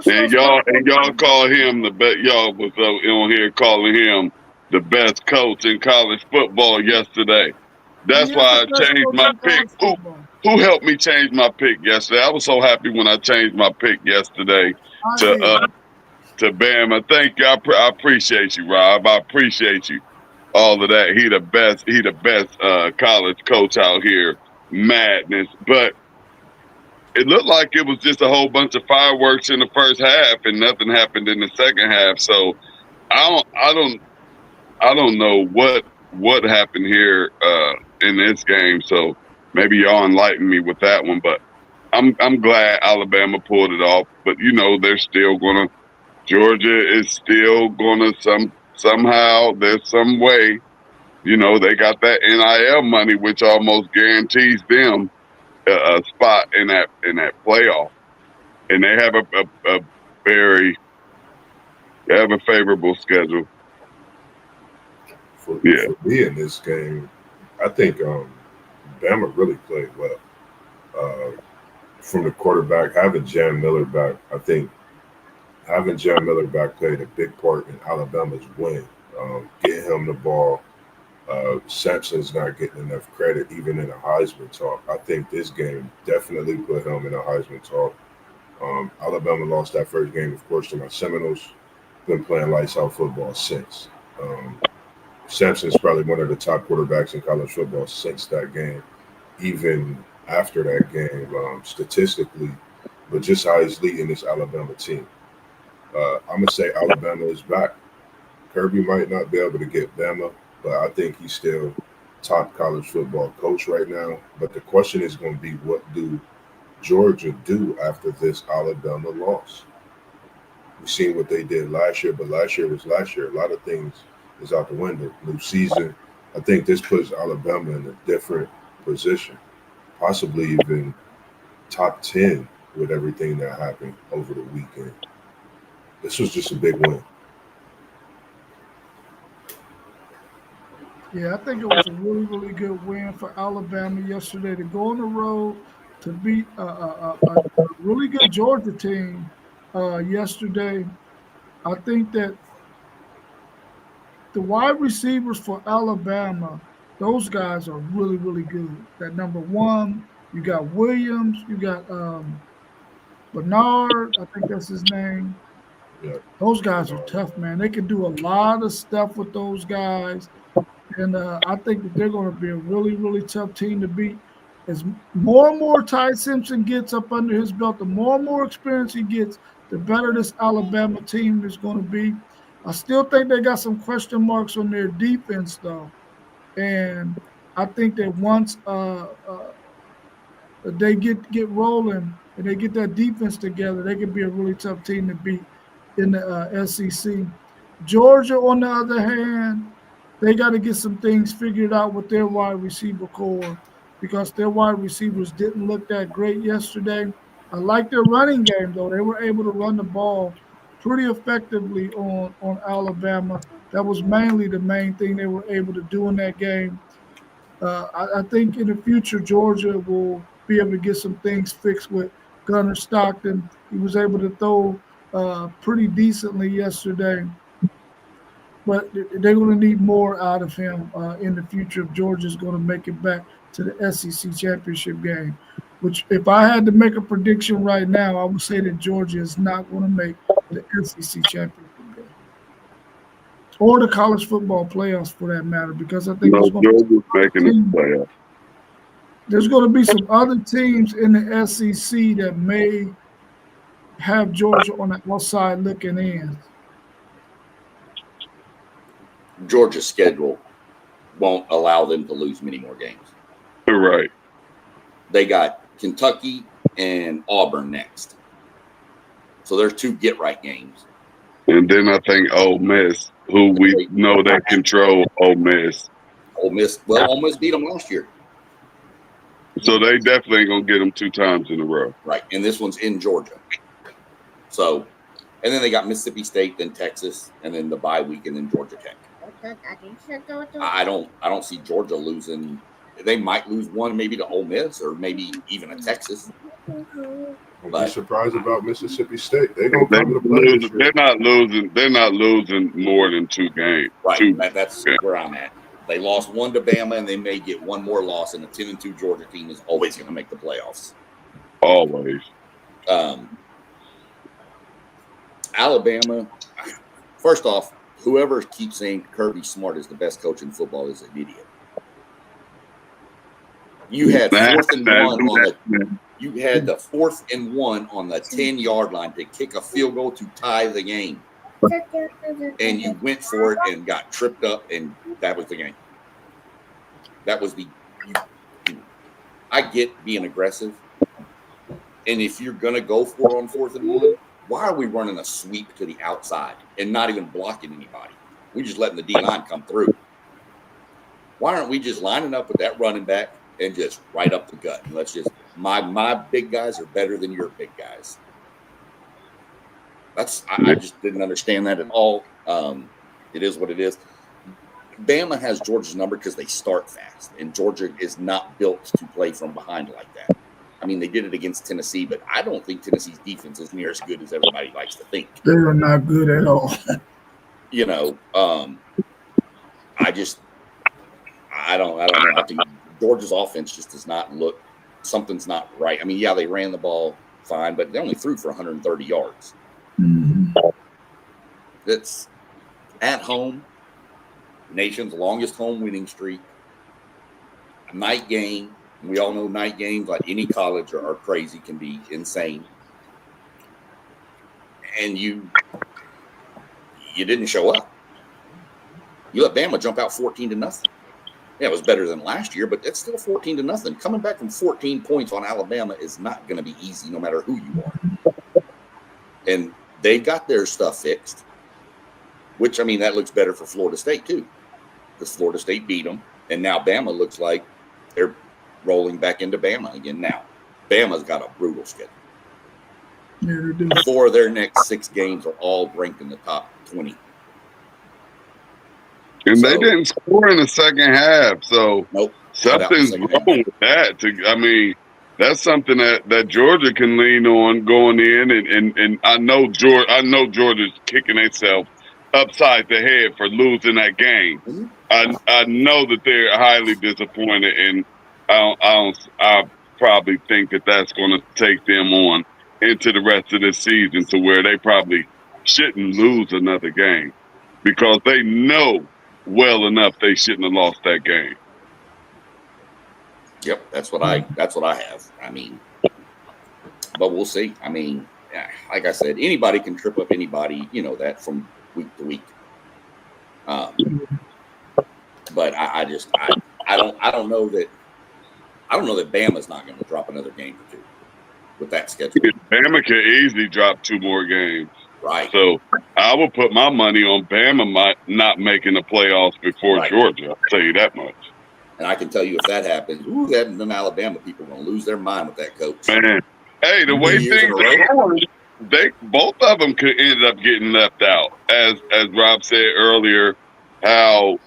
And y'all call him the best. Y'all was on here calling him the best coach in college football yesterday. That's why I changed my pick. Who helped me change my pick yesterday? I was so happy when I changed my pick yesterday to Bama. Thank you. I appreciate you, Rob. I appreciate you. All of that. He the best college coach out here. Madness. But it looked like it was just a whole bunch of fireworks in the first half and nothing happened in the second half. So I don't know what happened here in this game. So maybe y'all enlighten me with that one. But I'm glad Alabama pulled it off. But they're still gonna. Georgia is still gonna somehow. There's some way. They got that NIL money, which almost guarantees them a spot in that playoff, and they have a favorable schedule. For me in this game, I think Bama really played well. From the quarterback, having Jam Miller back, I think having Jam Miller back played a big part in Alabama's win. Getting him the ball. Sampson's not getting enough credit, even in a Heisman talk. I think this game definitely put him in a Heisman talk. Alabama lost that first game, of course, to my Seminoles. Been playing lights out football since. Sampson's probably one of the top quarterbacks in college football since that game, even after that game, statistically, but just how he's leading this Alabama team. I'm going to say Alabama is back. Kirby might not be able to get Bama, but I think he's still top college football coach right now. But the question is going to be, what do Georgia do after this Alabama loss? We've seen what they did last year, but last year was last year. A lot of things is out the window. New season. I think this puts Alabama in a different position, possibly even top 10 with everything that happened over the weekend. This was just a big win. Yeah, I think it was a really, really good win for Alabama yesterday to go on the road to beat a really good Georgia team yesterday. I think that the wide receivers for Alabama, those guys are really, really good. That number one, you got Williams, you got Bernard, I think that's his name. Yeah. Those guys are tough, man. They can do a lot of stuff with those guys. And I think that they're going to be a really, really tough team to beat. As more and more Ty Simpson gets up under his belt, the more and more experience he gets, the better this Alabama team is going to be. I still think they got some question marks on their defense, though. And I think that once they get rolling and they get that defense together, they can be a really tough team to beat in the SEC. Georgia, on the other hand, they got to get some things figured out with their wide receiver core because their wide receivers didn't look that great yesterday. I like their running game, though. They were able to run the ball pretty effectively on Alabama. That was mainly the main thing they were able to do in that game. I think in the future, Georgia will be able to get some things fixed with Gunnar Stockton. He was able to throw pretty decently yesterday. But they're going to need more out of him in the future if Georgia's going to make it back to the SEC championship game, which if I had to make a prediction right now, I would say that Georgia is not going to make the SEC championship game or the college football playoffs for that matter, because I think there's going to be some other teams in the SEC that may have Georgia on the outside looking in. Georgia's schedule won't allow them to lose many more games. Right. They got Kentucky and Auburn next. So there's 2 get-right games. And then I think Ole Miss, who we know that control Ole Miss. Ole Miss beat them last year. So they definitely ain't going to get them 2 times in a row. Right. And this one's in Georgia. So, and then they got Mississippi State, then Texas, and then the bye week, and then Georgia Tech. I don't see Georgia losing. They might lose one maybe to Ole Miss or maybe even a Texas. Don't be surprised about Mississippi State. They're going to come to play this year. They're not losing more than 2 games. Right. That's where I'm at. They lost 1 to Bama, and they may get 1 more loss, and a 10-2 Georgia team is always going to make the playoffs. Always. Alabama, first off, whoever keeps saying Kirby Smart is the best coach in football is an idiot. You had 4th and 1 on you had the 4th and 1 on the 10-yard line to kick a field goal to tie the game. And you went for it and got tripped up, and that was the game. That was I get being aggressive. And if you're going to go for it on 4th and 1, why are we running a sweep to the outside and not even blocking anybody? We're just letting the D-line come through. Why aren't we just lining up with that running back and just right up the gut? And let's just my big guys are better than your big guys. I just didn't understand that at all. It is what it is. Bama has Georgia's number because they start fast, and Georgia is not built to play from behind like that. I mean, they did it against Tennessee, but I don't think Tennessee's defense is near as good as everybody likes to think. They are not good at all. I don't know. I think Georgia's offense just does not look. Something's not right. I mean, yeah, they ran the ball fine, but they only threw for 130 yards. Mm-hmm. It's at home, nation's longest home winning streak. A night game. We all know night games, like any college, are crazy, can be insane. And you didn't show up. You let Bama jump out 14-0. Yeah, it was better than last year, but it's still 14-0. Coming back from 14 points on Alabama is not going to be easy, no matter who you are. And they got their stuff fixed, which, I mean, that looks better for Florida State, too, because Florida State beat them. And now Bama looks like they're rolling back into Bama again now. Bama's got a brutal schedule. Yeah, they do. 4 of their next 6 games are all ranked in the top 20. And they didn't score in the second half, so nope, something's wrong with that. I mean, that's something that Georgia can lean on going in, and I know Georgia's kicking itself upside the head for losing that game. Mm-hmm. I know that they're highly disappointed, and I probably think that that's going to take them on into the rest of the season to where they probably shouldn't lose another game because they know well enough they shouldn't have lost that game. Yep, that's what I have. I mean, but we'll see. I mean, like I said, anybody can trip up anybody, you know that, from week to week. But I don't know that Bama's not going to drop another game or 2 with that schedule. Bama can easily drop 2 more games. Right. So I would put my money on Bama not making the playoffs before Georgia. I'll tell you that much. And I can tell you if that happens, them Alabama people are going to lose their mind with that coach. Man, hey, the way things are going, both of them could end up getting left out. As Rob said earlier, how,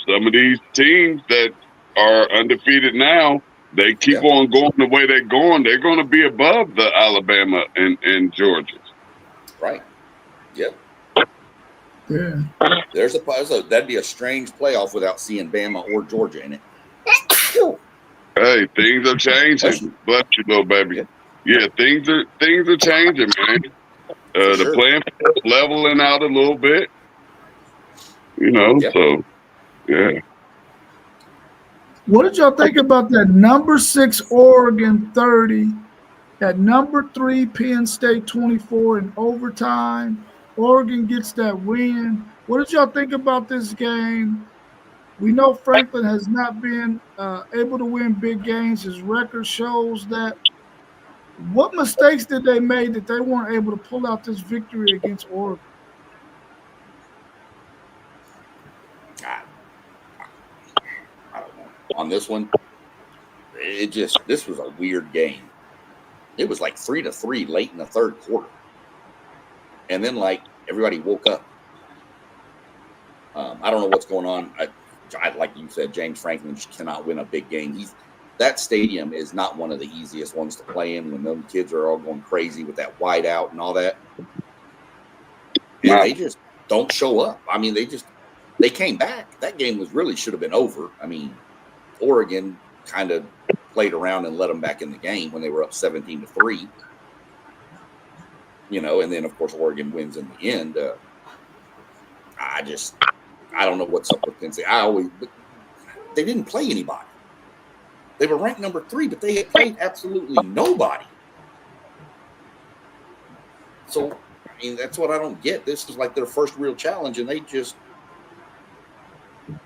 some of these teams that are undefeated now, they keep on going the way they're going. They're going to be above the Alabama and Georgia. Right. Yep. Yeah. That'd be a strange playoff without seeing Bama or Georgia in it. Hey, things are changing. Bless you, little baby. Yeah, things are changing, man. The playing field leveling out a little bit. So yeah. What did y'all think about that number 6 Oregon 30, that number 3 Penn State 24 in overtime, Oregon gets that win. What did y'all think about this game? We know Franklin has not been able to win big games. His record shows that. What mistakes did they make that they weren't able to pull out this victory against Oregon? I, I don't know. On this one, this was a weird game. It was like 3-3 late in the third quarter. And then, like, everybody woke up. I don't know what's going on. Like you said, James Franklin just cannot win a big game. That stadium is not one of the easiest ones to play in when them kids are all going crazy with that wide out and all that. And they just don't show up. I mean, they came back. That game should have been over. I mean, Oregon kind of played around and let them back in the game when they were up 17-3. And then of course Oregon wins in the end. I don't know what's up with Penn State. They didn't play anybody. They were ranked number 3, but they had played absolutely nobody. So, I mean, that's what I don't get. This is like their first real challenge, and they just,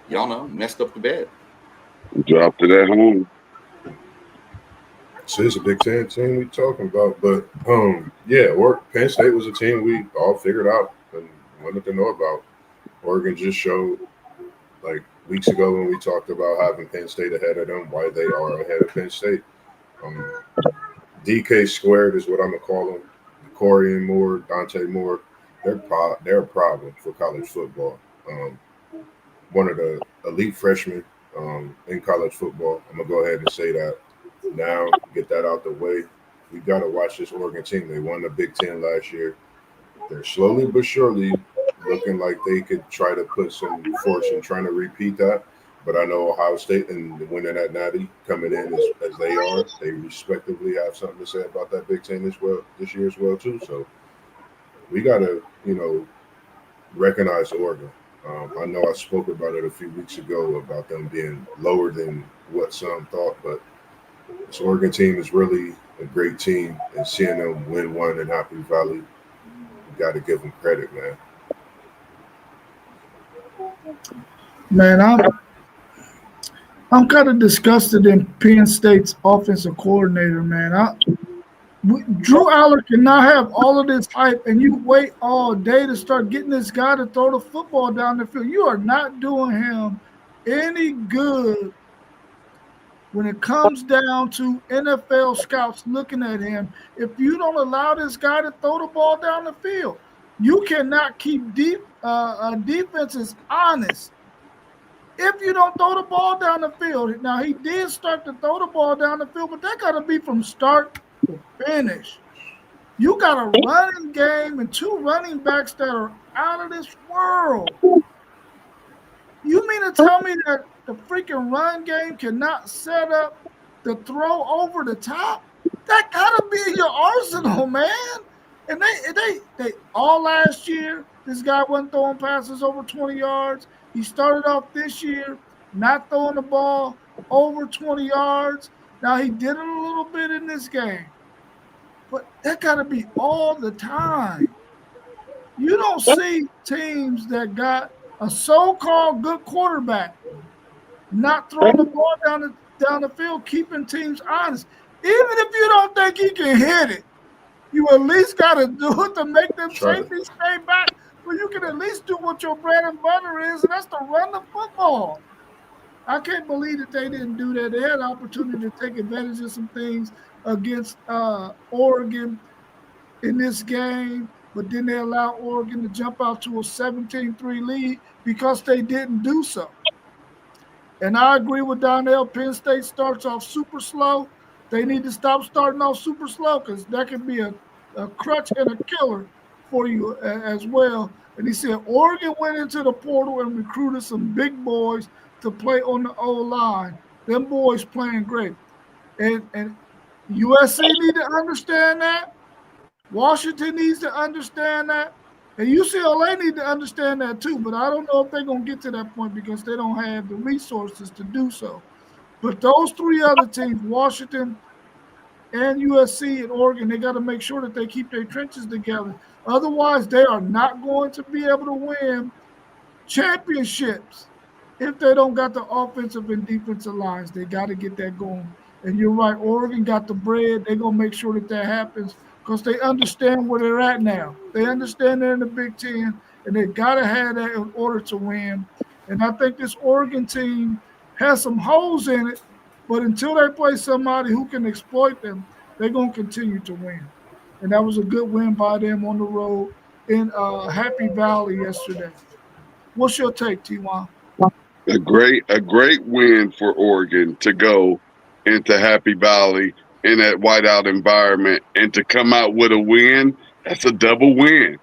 messed up the bed. Dropped it at home. So it's a Big Ten team we talking about, but Penn State was a team we all figured out and wanted to know about. Oregon just showed, like weeks ago when we talked about having Penn State ahead of them, why they are ahead of Penn State. DK squared is what I'm gonna call them. Corey and Moore, Dante Moore, they're a problem for college football. One of the elite freshmen in college football. I'm gonna go ahead and say that. Now, get that out the way. We got to watch this Oregon team. They won the Big Ten last year. They're slowly but surely looking like they could try to put some force in trying to repeat that. But I know Ohio State and winning that Natty coming in as they are, they respectively have something to say about that Big Ten this year as well too. So we got to, recognize Oregon. I know I spoke about it a few weeks ago about them being lower than what some thought, but this Oregon team is really a great team, and seeing them win one in Happy Valley, you got to give them credit, man. Man, I'm kind of disgusted in Penn State's offensive coordinator, man. Drew Aller cannot have all of this hype, and you wait all day to start getting this guy to throw the football down the field. You are not doing him any good when it comes down to NFL scouts looking at him. If you don't allow this guy to throw the ball down the field, you cannot keep defenses honest if you don't throw the ball down the field. Now, he did start to throw the ball down the field, but that got to be from start to finish. You got a running game and 2 running backs that are out of this world. You mean to tell me that the freaking run game cannot set up the throw over the top? That got to be in your arsenal, man. And they all last year, this guy wasn't throwing passes over 20 yards. He started off this year not throwing the ball over 20 yards. Now, he did it a little bit in this game. But that got to be all the time. You don't see teams that got a so-called good quarterback not throwing the ball down the field, keeping teams honest. Even if you don't think he can hit it, you at least got to do it to make them safeties stay back, where you can at least do what your bread and butter is, and that's to run the football. I can't believe that they didn't do that. They had an opportunity to take advantage of some things against Oregon in this game, but then they allowed Oregon to jump out to a 17-3 lead because they didn't do so. And I agree with Donnell. Penn State starts off super slow. They need to stop starting off super slow because that can be a crutch and a killer for you as well. And he said Oregon went into the portal and recruited some big boys to play on the O-line. Them boys playing great. And USC need to understand that. Washington needs to understand that. And UCLA need to understand that too. But I don't know if they're going to get to that point because they don't have the resources to do so. But those 3 other teams, Washington, and USC and Oregon, they got to make sure that they keep their trenches together. Otherwise, they are not going to be able to win championships if they don't got the offensive and defensive lines. They got to get that going. And you're right, Oregon got the bread. They're going to make sure that happens because they understand where they're at now. They understand they're in the Big Ten, and they got to have that in order to win. And I think this Oregon team has some holes in it, but until they play somebody who can exploit them, they're going to continue to win. And that was a good win by them on the road in Happy Valley yesterday. What's your take, T1? A great win for Oregon to go into Happy Valley in that whiteout environment and to come out with a win. That's a double win.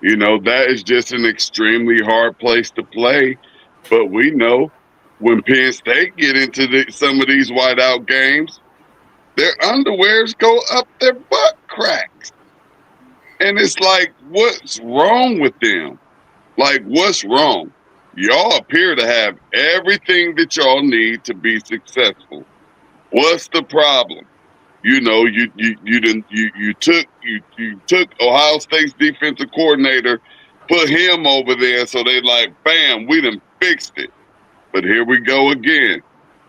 You know, that is just an extremely hard place to play. But we know when Penn State get into some of these whiteout games, their underwears go up their butt cracks. And it's like, what's wrong with them? Like, what's wrong? Y'all appear to have everything that y'all need to be successful. What's the problem? You know, you took Ohio State's defensive coordinator, put him over there, so they like, bam, we done fixed it. But here we go again.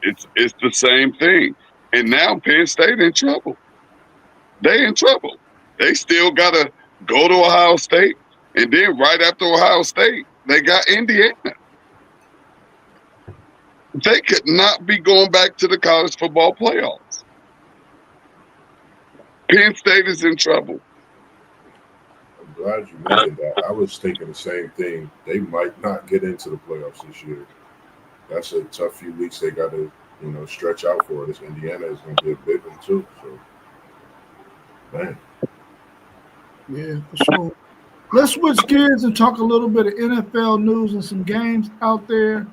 It's the same thing. And now Penn State in trouble. They in trouble. They still gotta go to Ohio State, and then right after Ohio State, they got Indiana. They could not be going back to the college football playoffs. Penn State is in trouble. I'm glad you mentioned that. I was thinking the same thing. They might not get into the playoffs this year. That's a tough few weeks they got to, stretch out for. This Indiana is going to be a big one too. So, man. Yeah, for sure. Let's switch gears and talk a little bit of NFL news and some games out there.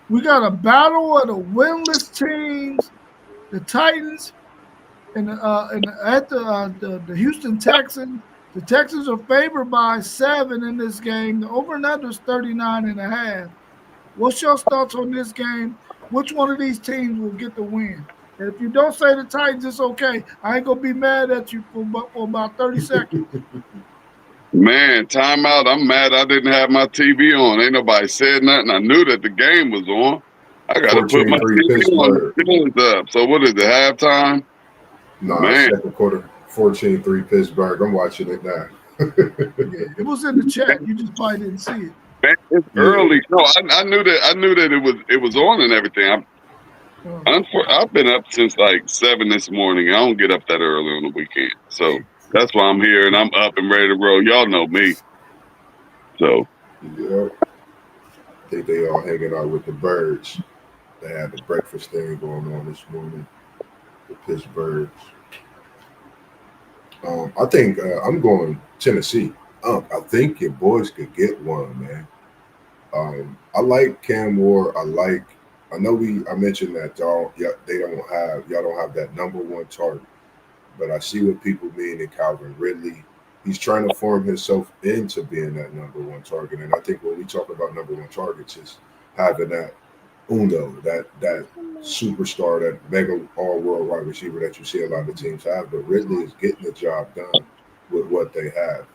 We got a battle of the winless teams, the Titans, and at the Houston Texans. The Texans are favored by 7 in this game. The over and under is 39.5. What's your thoughts on this game? Which one of these teams will get the win? And if you don't say the Titans, it's okay. I ain't gonna be mad at you for about 30 seconds. Man, timeout. I'm mad I didn't have my TV on. Ain't nobody said nothing. I knew that the game was on. I got to put my TV on up. So what is it, halftime? No, second quarter, 14-3 Pittsburgh. I'm watching it now. Yeah, it was in the chat. You just probably didn't see it. Man, it's early. No, I knew that it was on and everything. I've been up since like 7 this morning. I don't get up that early on the weekend. So that's why I'm here and I'm up and ready to roll. Y'all know me. So. Yeah. I think they all hanging out with the birds. They had the breakfast thing going on this morning. The Pittsburghs. I think I'm going Tennessee. I think your boys could get one, man. I like Cam Ward. I mentioned that y'all don't have that number one target. But I see what people mean in Calvin Ridley. He's trying to form himself into being that number one target. And I think when we talk about number one targets, it's having that that superstar, that mega all-world wide receiver that you see a lot of teams have. But Ridley is getting the job done with what they have.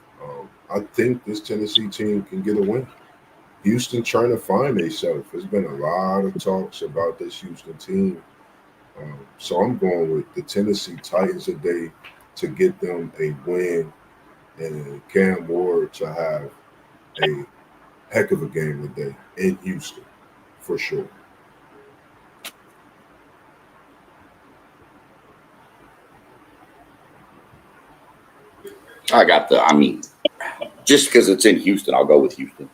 I think this Tennessee team can get a win. Houston trying to find themselves. There's been a lot of talks about this Houston team. So I'm going with the Tennessee Titans today to get them a win and Cam Ward to have a heck of a game today in Houston, for sure. Just because it's in Houston, I'll go with Houston.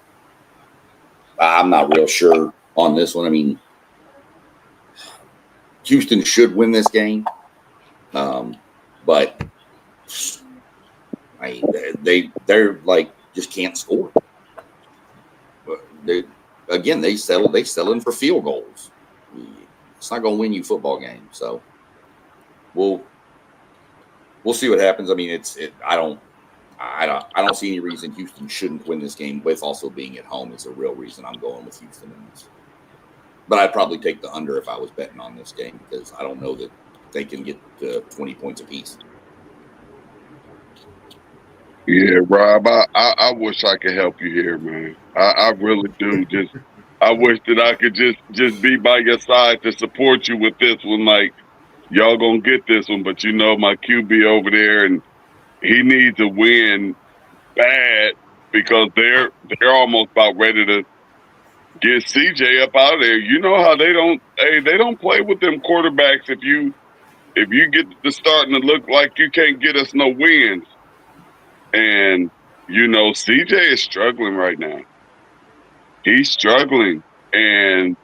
I'm not real sure on this one. I mean, Houston should win this game, but they're like just can't score. They settling for field goals. It's not going to win you football games. So we'll see what happens. I mean, I don't see any reason Houston shouldn't win this game. With also being at home is a real reason I'm going with Houston in this. But I'd probably take the under if I was betting on this game because I don't know that they can get 20 points apiece. Yeah, Rob, I wish I could help you here, man. I really do. I wish that I could just be by your side to support you with this one. Like, y'all gonna get this one, but my QB over there, and he needs a win bad because they're almost about ready to get CJ up out of there. You know how they don't play with them quarterbacks if you get to starting to look like you can't get us no wins. And CJ is struggling right now. He's struggling, and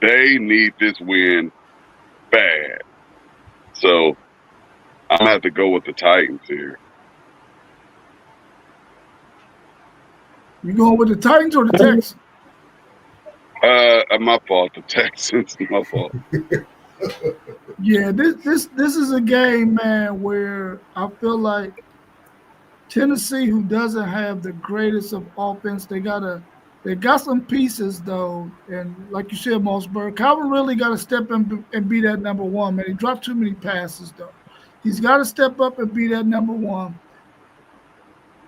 they need this win bad. So I'm gonna have to go with the Titans here. You going with the Titans or the Texans? My fault. The Texans. My fault. Yeah, this is a game, man, where I feel like Tennessee, who doesn't have the greatest of offense, they got some pieces though, and like you said, Mossberg, Calvin really got to step in and be that number one, man. He dropped too many passes though. He's got to step up and be that number one.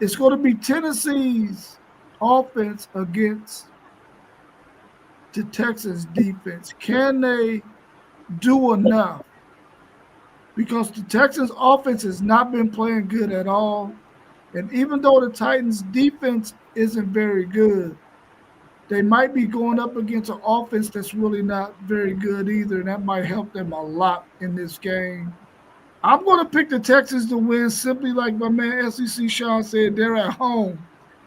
It's going to be Tennessee's offense against the Texans defense. Can they do enough? Because the Texans offense has not been playing good at all. And even though the Titans defense isn't very good, they might be going up against an offense that's really not very good either. And that might help them a lot in this game. I'm going to pick the Texans to win simply like my man SEC Sean said, they're at home.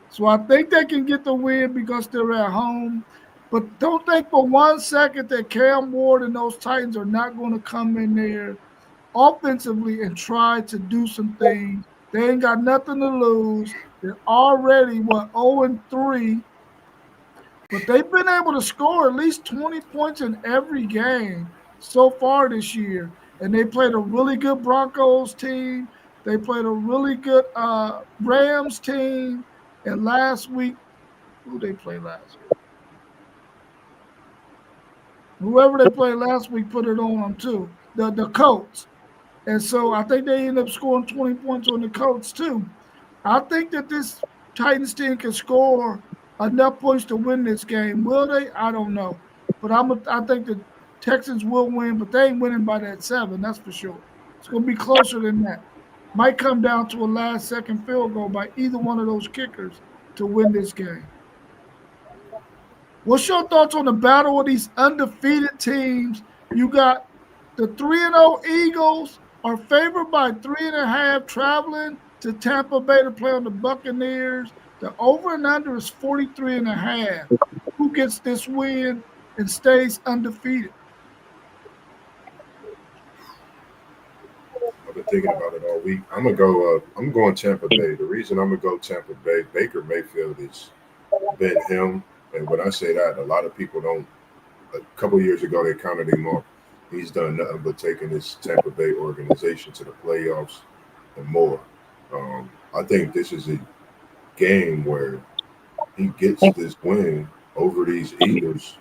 So I think they can get the win because they're at home. But don't think for 1 second that Cam Ward and those Titans are not going to come in there offensively and try to do some things. They ain't got nothing to lose. They're already, 0-3. But they've been able to score at least 20 points in every game so far this year. And they played a really good Broncos team. They played a really good Rams team. And last week, who they played last week? Whoever they played last week put it on them too. The Colts. And so I think they ended up scoring 20 points on the Colts too. I think that this Titans team can score enough points to win this game. Will they? I don't know. But I think the Texans will win, but they ain't winning by that 7, that's for sure. It's going to be closer than that. Might come down to a last-second field goal by either one of those kickers to win this game. What's your thoughts on the battle of these undefeated teams? You got the 3-0 Eagles are favored by 3.5 traveling to Tampa Bay to play on the Buccaneers. The over and under is 43.5. Who gets this win and stays undefeated? I've been thinking about it all week. I'm going Tampa Bay. The reason I'm gonna go Tampa Bay, Baker Mayfield has been him. And when I say that, a lot of people don't. A couple years ago, they counted him off. He's done nothing but taking this Tampa Bay organization to the playoffs and more. I think this is a game where he gets this win over these Eagles,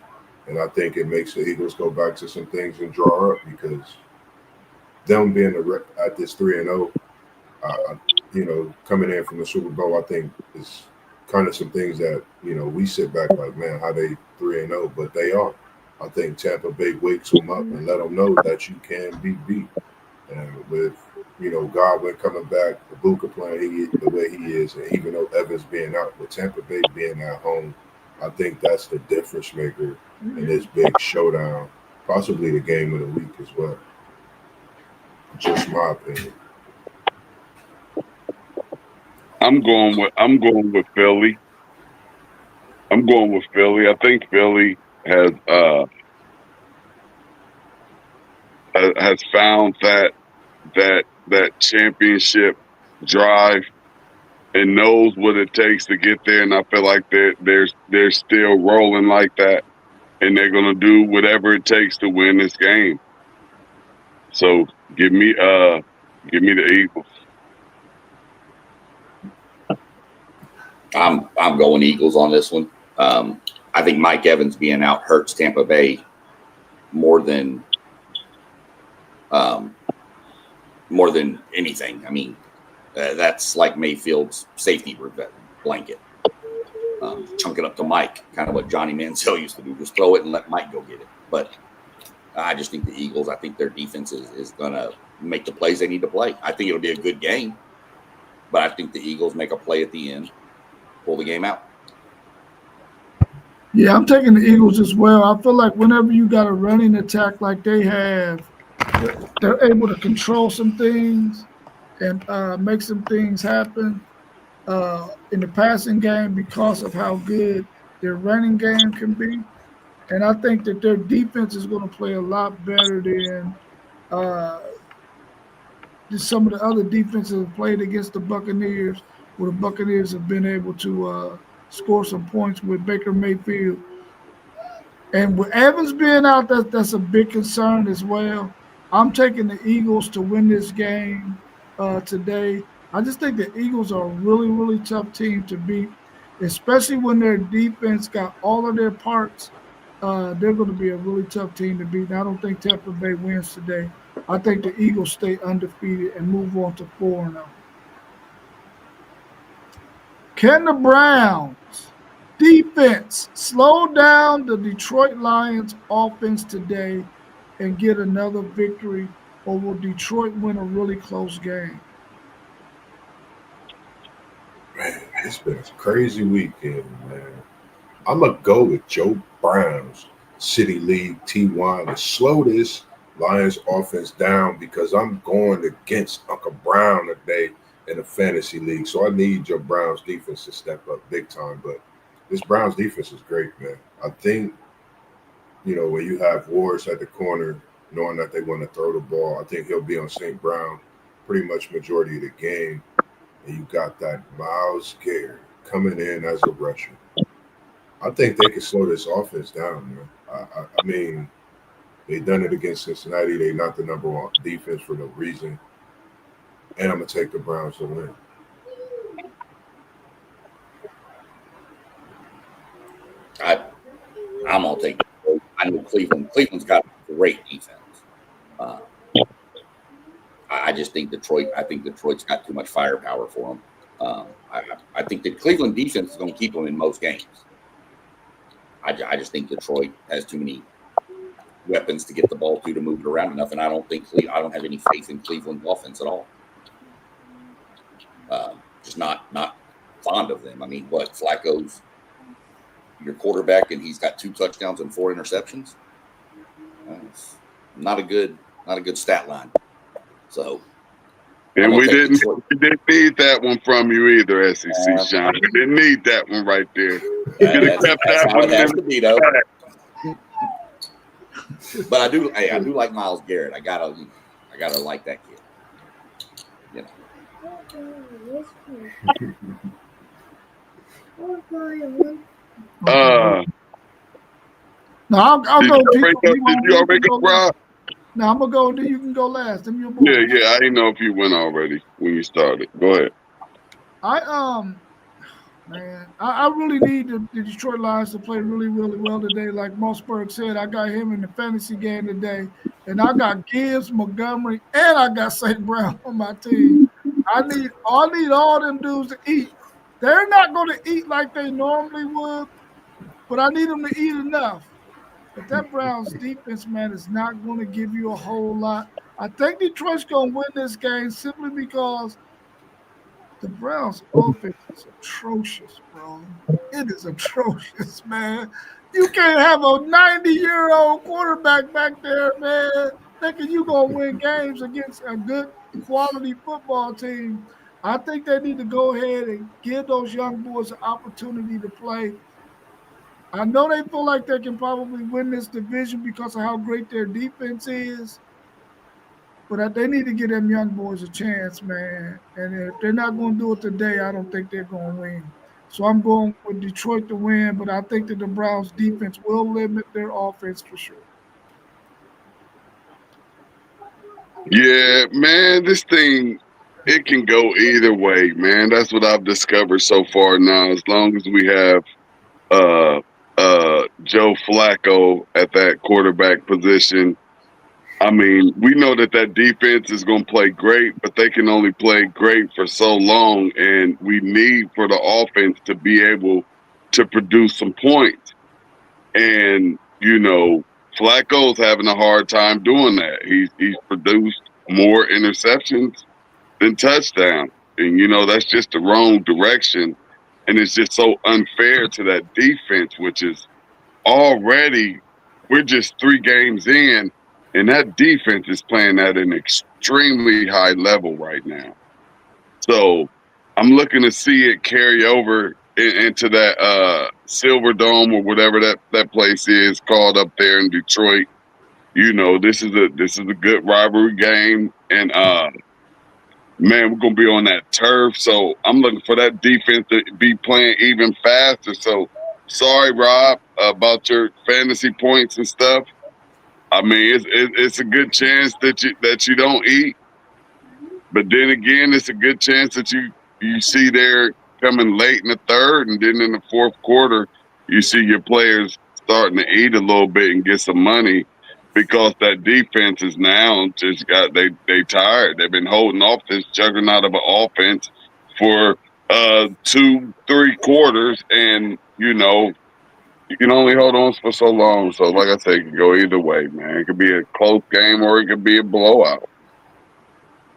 and I think it makes the Eagles go back to some things and draw up because them being at this 3-0, coming in from the Super Bowl, I think is kind of some things that we sit back like, man, how they 3-0, but they are. I think Tampa Bay wakes them up and let them know that you can be beat. And with Godwin coming back, Ibuka playing the way he is, and even though Evans being out, with Tampa Bay being at home, I think that's the difference maker in this big showdown, possibly the game of the week as well. Just my opinion. I'm going with Philly. I'm going with Philly. I think Philly has found that championship drive and knows what it takes to get there, and I feel like they're still rolling like that, and they're gonna do whatever it takes to win this game. So give me the Eagles. I'm going Eagles on this one. I think Mike Evans being out hurts Tampa Bay more than more than anything. I mean, that's like Mayfield's safety blanket. Chunk it up to Mike, kind of what Johnny Manziel used to do. Just throw it and let Mike go get it. But I just think the Eagles, I think their defense is going to make the plays they need to play. I think it'll be a good game, but I think the Eagles make a play at the end, pull the game out. Yeah, I'm taking the Eagles as well. I feel like whenever you got a running attack like they have, they're able to control some things and make some things happen in the passing game because of how good their running game can be. And I think that their defense is going to play a lot better than some of the other defenses have played against the Buccaneers, where the Buccaneers have been able to score some points with Baker Mayfield. And with Evans being out, that's a big concern as well. I'm taking the Eagles to win this game today. I just think the Eagles are a really, really tough team to beat, especially when their defense got all of their parts. They're going to be a really tough team to beat. And I don't think Tampa Bay wins today. I think the Eagles stay undefeated and move on to 4-0. Can the Browns defense slow down the Detroit Lions offense today and get another victory, or will Detroit win a really close game? Man, it's been a crazy weekend, man. I'm going to go with Joe Brown's City League T1 to slow this Lions offense down because I'm going against Uncle Brown today in the fantasy league. So I need Joe Brown's defense to step up big time. But this Browns defense is great, man. I think, when you have Wars at the corner, knowing that they want to throw the ball, I think he'll be on St. Brown pretty much majority of the game. And you got that Myles Garrett coming in as a rusher. I think they can slow this offense down, man. I mean, they done it against Cincinnati. They're not the number one defense for no reason. And I'm going to take the Browns to win. I'm going to take it. I know Cleveland. Cleveland's got a great defense. I just think Detroit's got too much firepower for them. I think the Cleveland defense is going to keep them in most games. I just think Detroit has too many weapons to get the ball to move it around enough, and I don't have any faith in Cleveland offense at all. Just not fond of them. I mean, Flacco's your quarterback, and he's got 2 touchdowns and 4 interceptions. Not a good stat line. So, and we didn't need that one from you either, SEC Sean. We didn't need that one right there. Could have kept that one. Has to be, though. But I do like Myles Garrett. I gotta like that kid. No, I'll go. Did you already go, Rob? No, I'm gonna go. Then you can go last. Yeah. I didn't know if you went already when you started. Go ahead. I really need the Detroit Lions to play really, really well today. Like Mossberg said, I got him in the fantasy game today, and I got Gibbs, Montgomery, and I got St. Brown on my team. I need all them dudes to eat. They're not going to eat like they normally would, but I need them to eat enough. But that Browns defense, man, is not going to give you a whole lot. I think Detroit's going to win this game simply because the Browns' offense is atrocious, bro. It is atrocious, man. You can't have a 90-year-old quarterback back there, man, thinking you're going to win games against a good quality football team. I think they need to go ahead and give those young boys an opportunity to play. I know they feel like they can probably win this division because of how great their defense is. But they need to give them young boys a chance, man. And if they're not going to do it today, I don't think they're going to win. So I'm going with Detroit to win, but I think that the Browns' defense will limit their offense for sure. Yeah, man, this thing, it can go either way, man. That's what I've discovered so far now. As long as we have Joe Flacco at that quarterback position, I mean, we know that defense is going to play great, but they can only play great for so long, and we need for the offense to be able to produce some points. And, Flacco's having a hard time doing that. He's produced more interceptions than touchdowns. And, that's just the wrong direction. And it's just so unfair to that defense, which is already, we're just 3 games in, and that defense is playing at an extremely high level right now. So I'm looking to see it carry over into that Silver Dome or whatever that place is called up there in Detroit. This is a good rivalry game, and man, we're gonna be on that turf. So I'm looking for that defense to be playing even faster. So sorry, Rob, about your fantasy points and stuff. I mean, it's a good chance that you don't eat, but then again, it's a good chance that you see they're coming late in the third, and then in the fourth quarter, you see your players starting to eat a little bit and get some money because that defense is now just they tired. They've been holding off this juggernaut of an offense for 2-3 quarters, and you can only hold on for so long. So, like I said, it can go either way, man. It could be a close game or it could be a blowout.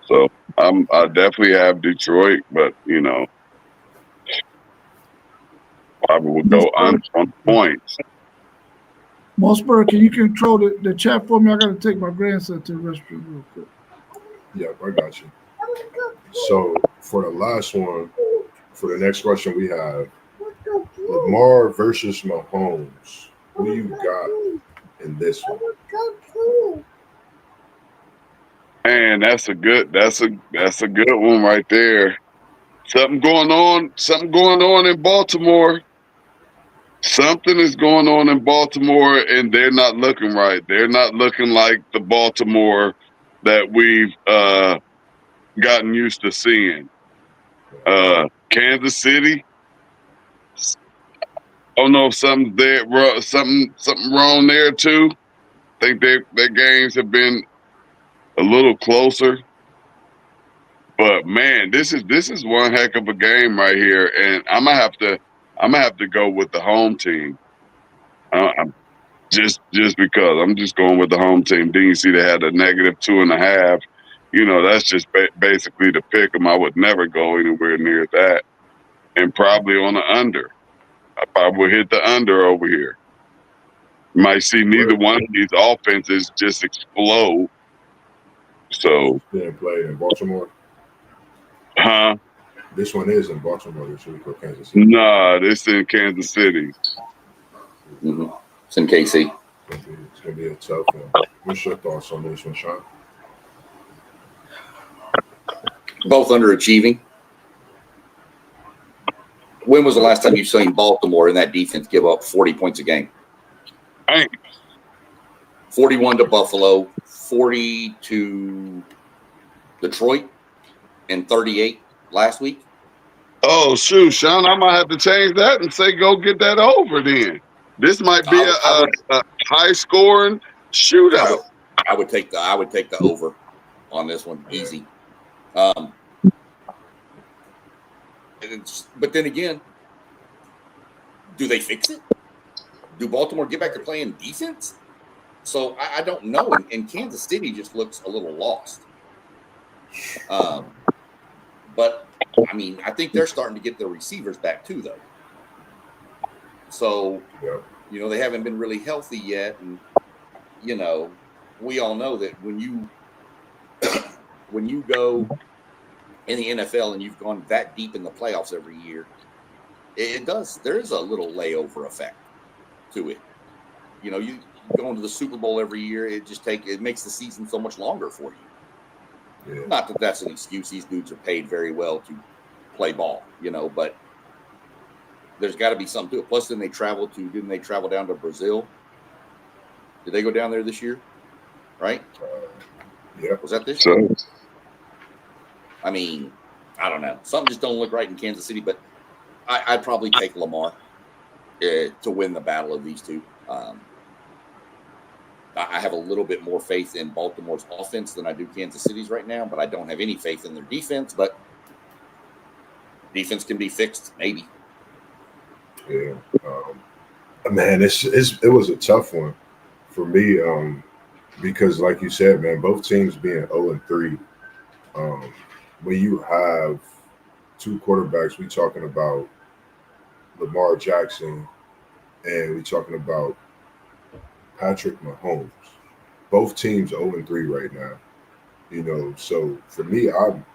So, I definitely have Detroit, but, probably would go on points. Mossberg, can you control the chat for me? I got to take my grandson to the restroom real quick. Yeah, I got you. So, for the last one, for the next question we have, Lamar versus Mahomes. Who you got in this one? Man, that's a good one right there. Something going on in Baltimore. Something is going on in Baltimore, and they're not looking right. They're not looking like the Baltimore that we've gotten used to seeing. Kansas City. I don't know if something's there, something wrong there too. I think their games have been a little closer. But man, this is one heck of a game right here, and I'm gonna have to go with the home team. Just because I'm just going with the home team. Then you see they had a -2.5. That's just basically the pick 'em. I would never go anywhere near that, and probably on the under. I probably would hit the under over here. You might see neither one of these offenses just explode. So, Being played in Baltimore. huh? This one is in Baltimore this week or Kansas City. Nah, this in Kansas City. Mm-hmm. It's in KC. It's gonna be a tough one. What's your thoughts on this one, Sean? Both underachieving. When was the last time you've seen Baltimore and that defense give up 40 points a game? Dang. 41 to Buffalo, 40 to Detroit, and 38 last week. Oh shoot, Sean! I might have to change that and say go get that over. Then this might be a high scoring shootout. I would take the over on this one, easy. But then again, do they fix it? Do Baltimore get back to playing defense? So I don't know. And Kansas City just looks a little lost. But I mean, I think they're starting to get their receivers back too, though. So, they haven't been really healthy yet. And, we all know that when you go in the NFL and you've gone that deep in the playoffs every year, there is a little layover effect to it. You going to the Super Bowl every year, it makes the season so much longer for you. Yeah. Not that that's an excuse. These dudes are paid very well to play ball, but there's got to be something to it. Plus, didn't they travel down to Brazil? Did they go down there this year? Right? Yeah. Was that this year? I mean, I don't know. Something just don't look right in Kansas City, but I'd probably take Lamar to win the battle of these two. I have a little bit more faith in Baltimore's offense than I do Kansas City's right now, but I don't have any faith in their defense. But defense can be fixed, maybe. Yeah, man, it was a tough one for me because, like you said, man, both teams being 0-3. When you have two quarterbacks, we talking about Lamar Jackson and we talking about Patrick Mahomes. Both teams 0-3 right now. You know, so for me, I'm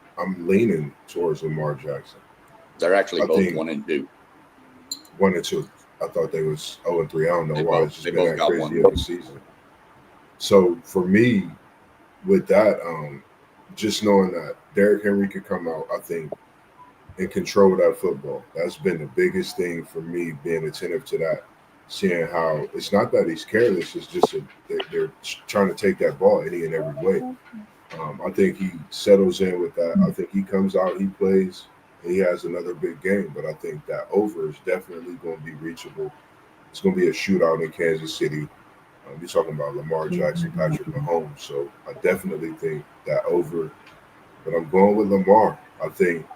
leaning towards Lamar Jackson. They're actually both 1-2. 1-2. I thought they was 0-3. I don't know why. It's just They been both that got crazy one. of a season. So for me, with that, just knowing that Derrick Henry could come out, I think, and control that football. That's been the biggest thing for me, being attentive to that. Seeing how it's not that he's careless, it's just they're trying to take that ball any and every way. I think he settles in with that. I think he comes out, he plays, and he has another big game. But I think that over is definitely going to be reachable. It's going to be a shootout in Kansas City. You're talking about Lamar Jackson, Patrick Mahomes. So I definitely think that over. But I'm going with Lamar. I think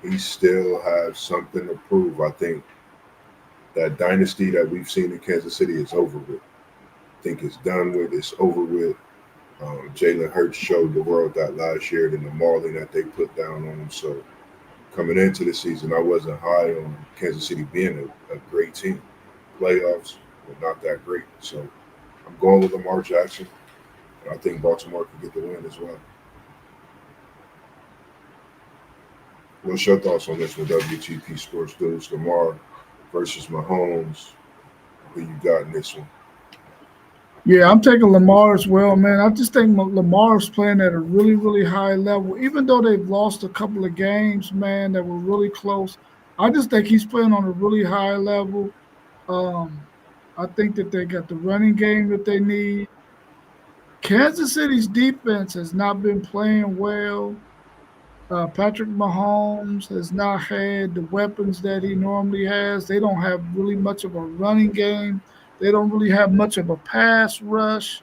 he still has something to prove. I think that dynasty that we've seen in Kansas City is over with. I think it's done with. It's over with. Jalen Hurts showed the world that last year, and the mauling that they put down on him. So coming into the season, I wasn't high on Kansas City being a great team. Playoffs were not that great. So I'm going with Lamar Jackson, and I think Baltimore can get the win as well. What's your thoughts on this with WTP Sports Dudes? Lamar versus Mahomes. Who you got in this one? Yeah, I'm taking Lamar as well, man. I just think Lamar's playing at a really, really high level. Even though they've lost a couple of games, man, that were really close, I just think he's playing on a really high level. I think that they got the running game that they need. Kansas City's defense has not been playing well. Patrick Mahomes has not had the weapons that he normally has. They don't have really much of a running game. They don't really have much of a pass rush.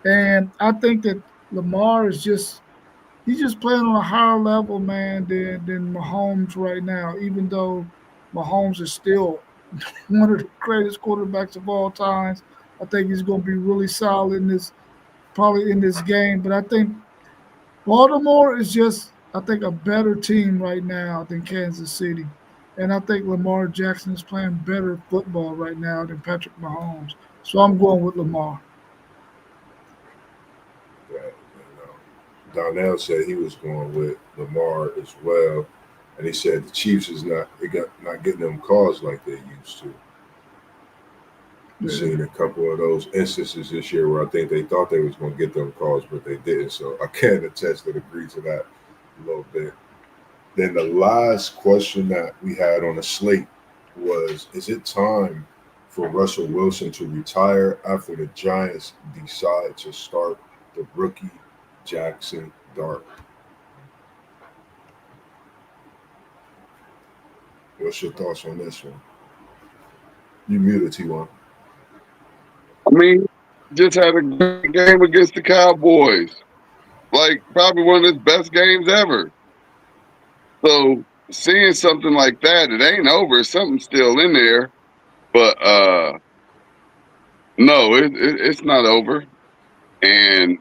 And I think that Lamar is he's just playing on a higher level, man, than Mahomes right now, even though Mahomes is still one of the greatest quarterbacks of all times. I think he's gonna be really solid probably in this game. But I think Baltimore is just, I think, a better team right now than Kansas City. And I think Lamar Jackson is playing better football right now than Patrick Mahomes. So I'm going with Lamar. Yeah, Donnell said he was going with Lamar as well, and he said the Chiefs is not getting them calls like they used to. We've seen a couple of those instances this year where I think they thought they was going to get them calls, but they didn't. So I can attest and agree to that a little bit. Then the last question that we had on the slate was, is it time for Russell Wilson to retire after the Giants decide to start the rookie Jackson Dart? What's your thoughts on this one? You muted, T1. I mean, just had a great game against the Cowboys. Like, probably one of his best games ever. So, seeing something like that, it ain't over. Something's still in there. But, no, it's not over. And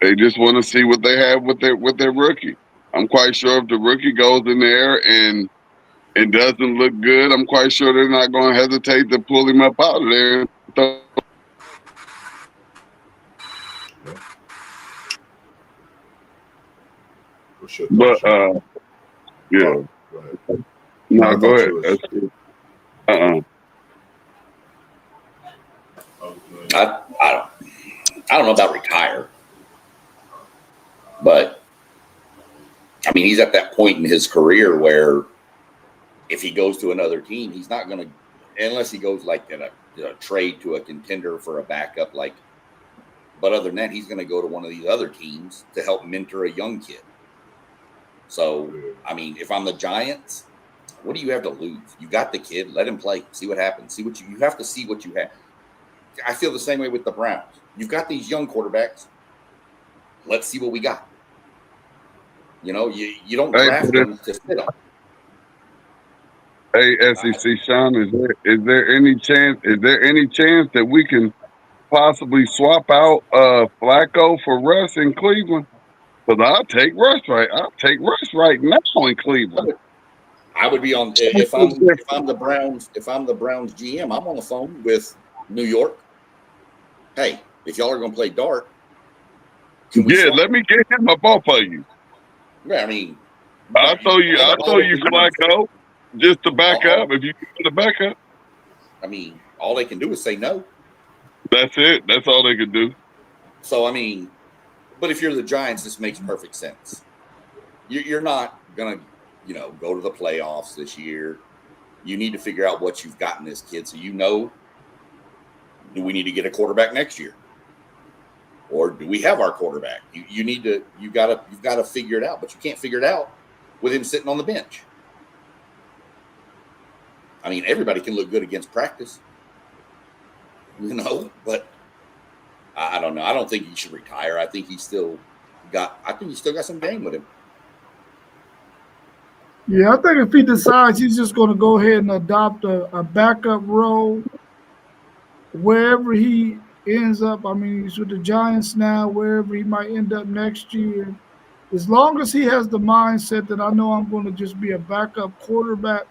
they just want to see what they have with their rookie. I'm quite sure if the rookie goes in there and it doesn't look good, I'm quite sure they're not going to hesitate to pull him up out of there. But yeah. No, go ahead. I don't know about retire, but I mean, he's at that point in his career where if he goes to another team, he's not going to, unless he goes like in a trade to a contender for a backup. But other than that, he's going to go to one of these other teams to help mentor a young kid. So, I mean, if I'm the Giants, what do you have to lose? You got the kid, let him play, see what happens. You have to see what you have. I feel the same way with the Browns. You've got these young quarterbacks. Let's see what we got. You know, you don't draft them to sit on. Hey, SEC Sean, is there any chance that we can possibly swap out Flacco for Russ in Cleveland? Because I'll take Russ right now in Cleveland. I would be on if I'm the Browns GM, I'm on the phone with New York. Hey, if y'all are going to play dark, let me get him up off of you. Yeah, I mean, I'll throw you Flacco just to back up. If you get the backup, I mean, all they can do is say no. That's it. That's all they can do. So I mean, but if you're the Giants, this makes perfect sense. You're not gonna, go to the playoffs this year. You need to figure out what you've got in this kid, so do we need to get a quarterback next year, or do we have our quarterback? You've got to figure it out, but you can't figure it out with him sitting on the bench. I mean, everybody can look good against practice, but I don't know. I don't think he should retire. I think he's still got some game with him. Yeah, I think if he decides he's just going to go ahead and adopt a backup role wherever he ends up. I mean, he's with the Giants now, wherever he might end up next year. As long as he has the mindset that I know I'm going to just be a backup quarterback,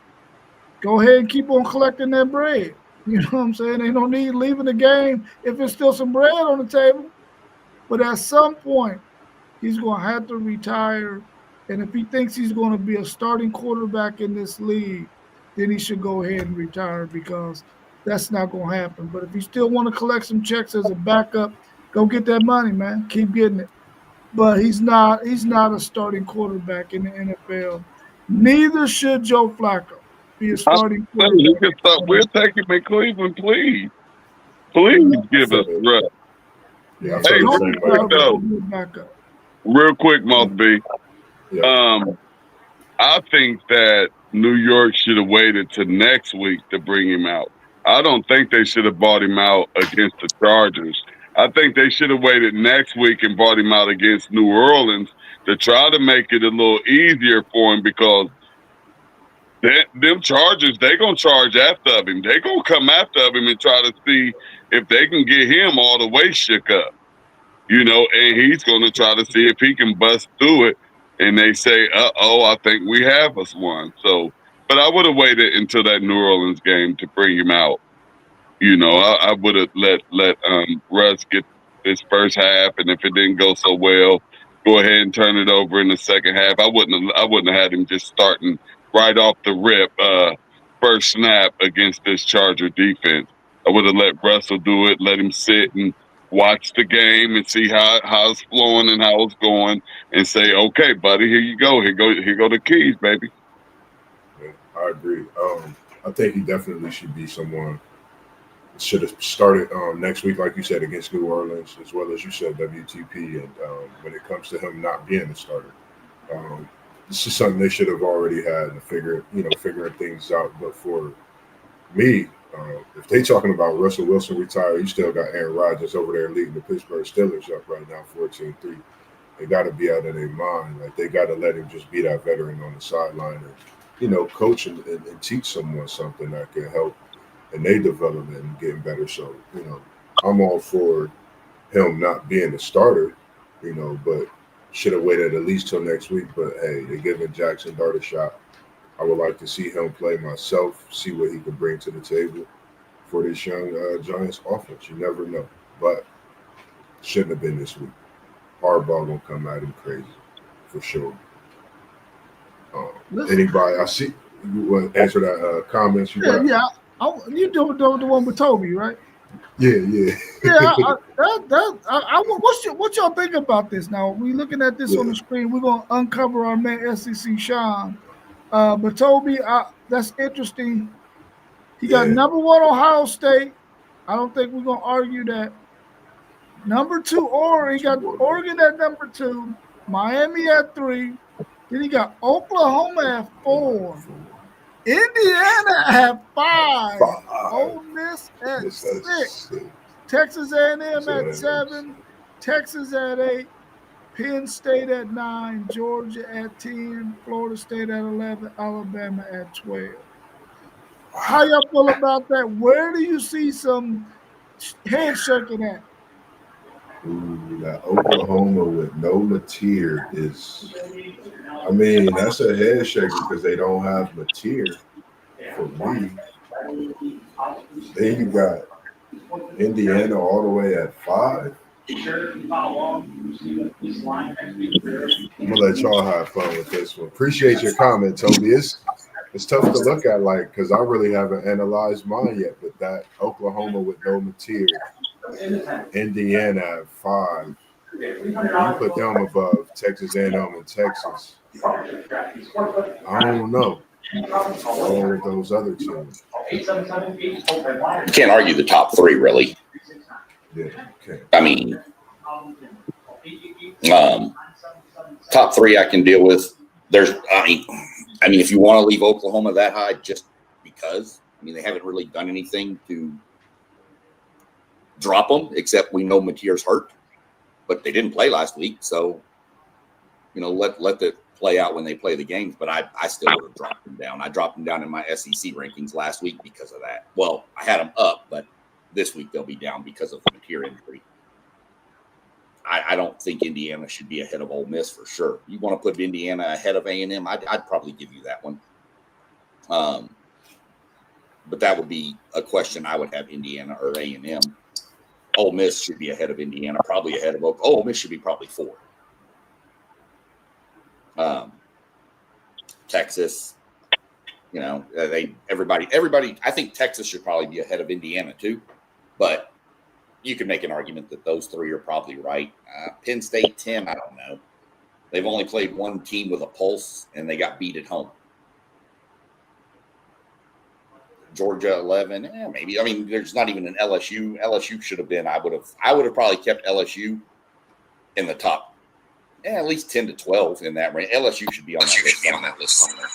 go ahead and keep on collecting that bread. You know what I'm saying? Ain't no need leaving the game if there's still some bread on the table. But at some point, he's going to have to retire. And if he thinks he's going to be a starting quarterback in this league, then he should go ahead and retire, because that's not going to happen. But if you still want to collect some checks as a backup, go get that money, man. Keep getting it. But he's not a starting quarterback in the NFL. Neither should Joe Flacco be a starting quarterback. We'll take him in Cleveland, please. Please give us rest. Yeah, real quick, Moss B. Yeah. I think that New York should have waited to next week to bring him out. I don't think they should have bought him out against the Chargers. I think they should have waited next week and bought him out against New Orleans to try to make it a little easier for him, because them Chargers, they going to charge after him. They going to come after him and try to see if they can get him all the way shook up, and he's going to try to see if he can bust through it. And they say, I think we have us one. So, but I would have waited until that New Orleans game to bring him out. I would have let Russ get his first half, and if it didn't go so well, go ahead and turn it over in the second half. I wouldn't have had him just starting right off the rip, first snap against this Charger defense. I would have let Russell do it, let him sit and watch the game and see how it's flowing and how it's going, and say, okay, buddy, here you go. Here go the keys, baby. Yeah, I agree. I think he definitely should be someone should have started next week, like you said, against New Orleans, as well as you said, WTP. And when it comes to him not being a starter, this is something they should have already had to figuring things out. But for me, if they talking about Russell Wilson retire, you still got Aaron Rodgers over there leading the Pittsburgh Steelers up right now, 14-3. They got to be out of their mind. Like, they got to let him just be that veteran on the sideline and, coach and teach someone something that can help in their development and getting better. So, I'm all for him not being a starter, but should have waited at least till next week. But, hey, they're giving Jackson Dart a shot. I would like to see him play myself, see what he can bring to the table for this young Giants offense. You never know. But shouldn't have been this week. Harbaugh going to come at him crazy, for sure. Anybody, I see, you want to answer that comments you got? Yeah. You do the one with Toby, right? Yeah. Yeah. What y'all think about this? Now, we looking at this on the screen. We're going to uncover our man, SEC Sean. But Toby, that's interesting. He got number 1 Ohio State. I don't think we're going to argue that. Number 2, Oregon. He got Oregon at number 2. Miami at 3. Then he got Oklahoma at 4. Indiana at 5. Ole Miss at 6. Texas A&M So that at is- 7, Texas at 8, Penn State at 9, Georgia at 10, Florida State at 11, Alabama at 12. How y'all feel about that? Where do you see some head shaking at? Ooh, that Oklahoma with no Mateer is, I mean, that's a head shaker because they don't have Mateer for me. Then you got Indiana all the way at 5. I'm gonna let y'all have fun with this one. Appreciate your comment, Toby. It's tough to look at, like, because I really haven't analyzed mine yet. But that Oklahoma with no Mateer, Indiana at 5. You put them above Texas A&M and Texas. I don't know. All of those other teams. Can't argue the top 3, really. Yeah, okay. I mean, top 3 I can deal with. I mean, if you want to leave Oklahoma that high, just because, I mean, they haven't really done anything to drop them, except we know Mateer's hurt, but they didn't play last week, so let it play out when they play the games. But I still would have dropped them down. I dropped them down in my SEC rankings last week because of that. Well, I had them up, but this week they'll be down because of the Mateer injury. I don't think Indiana should be ahead of Ole Miss for sure. You want to put Indiana ahead of A&M, I'd probably give you that one. But that would be a question I would have, Indiana or A&M. Ole Miss should be ahead of Indiana, probably ahead of Ole Miss should be probably 4. Texas, everybody. I think Texas should probably be ahead of Indiana too, but you can make an argument that those 3 are probably right. Penn State 10, I don't know. They've only played one team with a pulse, and they got beat at home. Georgia 11, maybe. I mean, there's not even an LSU. LSU should have been. I would have probably kept LSU in the top, at least 10 to 12 in that range. LSU should be on that list somewhere.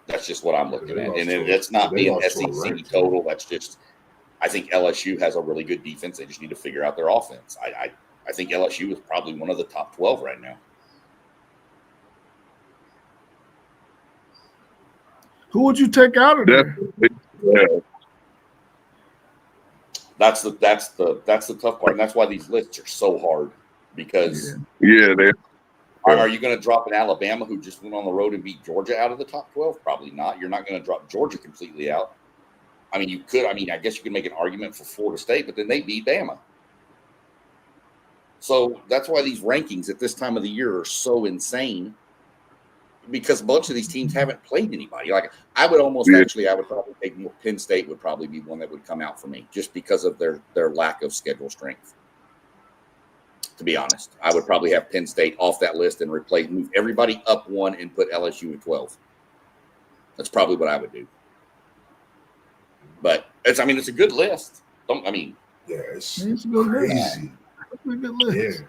That's just what I'm looking at, and it's not being SEC total. That's just, I think LSU has a really good defense. They just need to figure out their offense. I think LSU is probably one of the top 12 right now. Who would you take out of there? Yeah. That's the tough part, and that's why these lists are so hard, because they. Are you going to drop an Alabama who just went on the road and beat Georgia out of the top 12? Probably not. You're not going to drop Georgia completely out. I mean, you could. I mean, I guess you could make an argument for Florida State, but then they beat Bama. So that's why these rankings at this time of the year are so insane, because a bunch of these teams haven't played anybody. Like, I would probably take Penn State would probably be one that would come out for me, just because of their lack of schedule strength. To be honest, I would probably have Penn State off that list and move everybody up 1 and put LSU at 12. That's probably what I would do. But it's a good list. It's It's a good list. crazy. It's a good list. Yeah,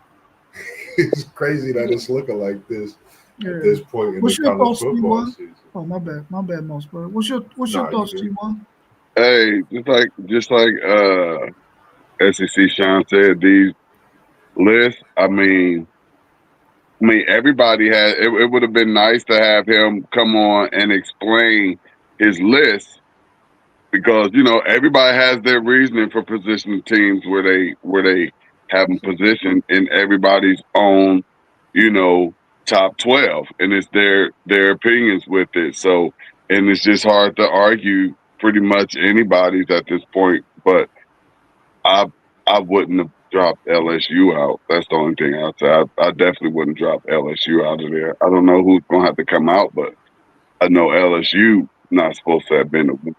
it's crazy that it's looking like this Yeah. at this point in What's the your college thoughts, football T1? season. Oh, my bad, Mossberg. What's your Nah, thoughts, you good. T1? Hey, just like SEC Sean said, these lists. I mean, everybody had. It would have been nice to have him come on and explain his list, because everybody has their reasoning for positioning teams where they have them positioned in everybody's own, top 12, and it's their opinions with it. So, and it's just hard to argue pretty much anybody's at this point. But I wouldn't have dropped LSU out. That's the only thing I'd say. I definitely wouldn't drop LSU out of there. I don't know who's gonna have to come out, but I know LSU not supposed to have been a winner.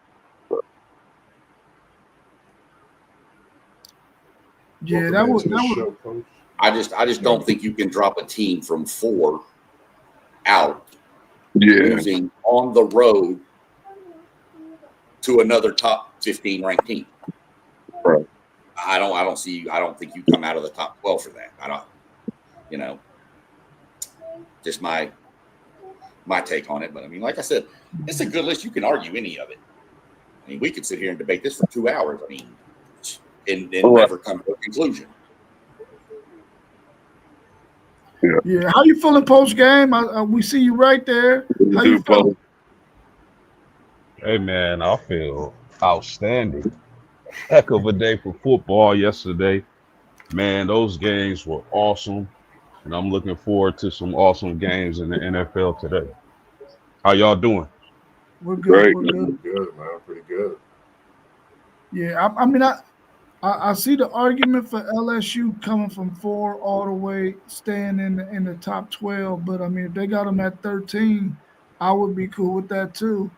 Yeah, Welcome that into the was show, Coach. I just don't think you can drop a team from 4 out Yeah, losing on the road to another top 15 ranked team. Right. I don't think you come out of the top 12 for that. I don't, just my take on it. But I mean, like I said, it's a good list. You can argue any of it. I mean, we could sit here and debate this for 2 hours. I mean, and All right. never come to a conclusion. Yeah, how you feeling post game? We see you right there. How you Dude, Paul. feeling? Hey man, I feel outstanding. Heck of a day for football yesterday. Man, those games were awesome. And I'm looking forward to some awesome games in the NFL today. How y'all doing? We're good. Great. We're good. Pretty good, man. Pretty good. Yeah, I mean, I see the argument for LSU coming from 4 all the way, staying in the top 12. But I mean, if they got them at 13, I would be cool with that too,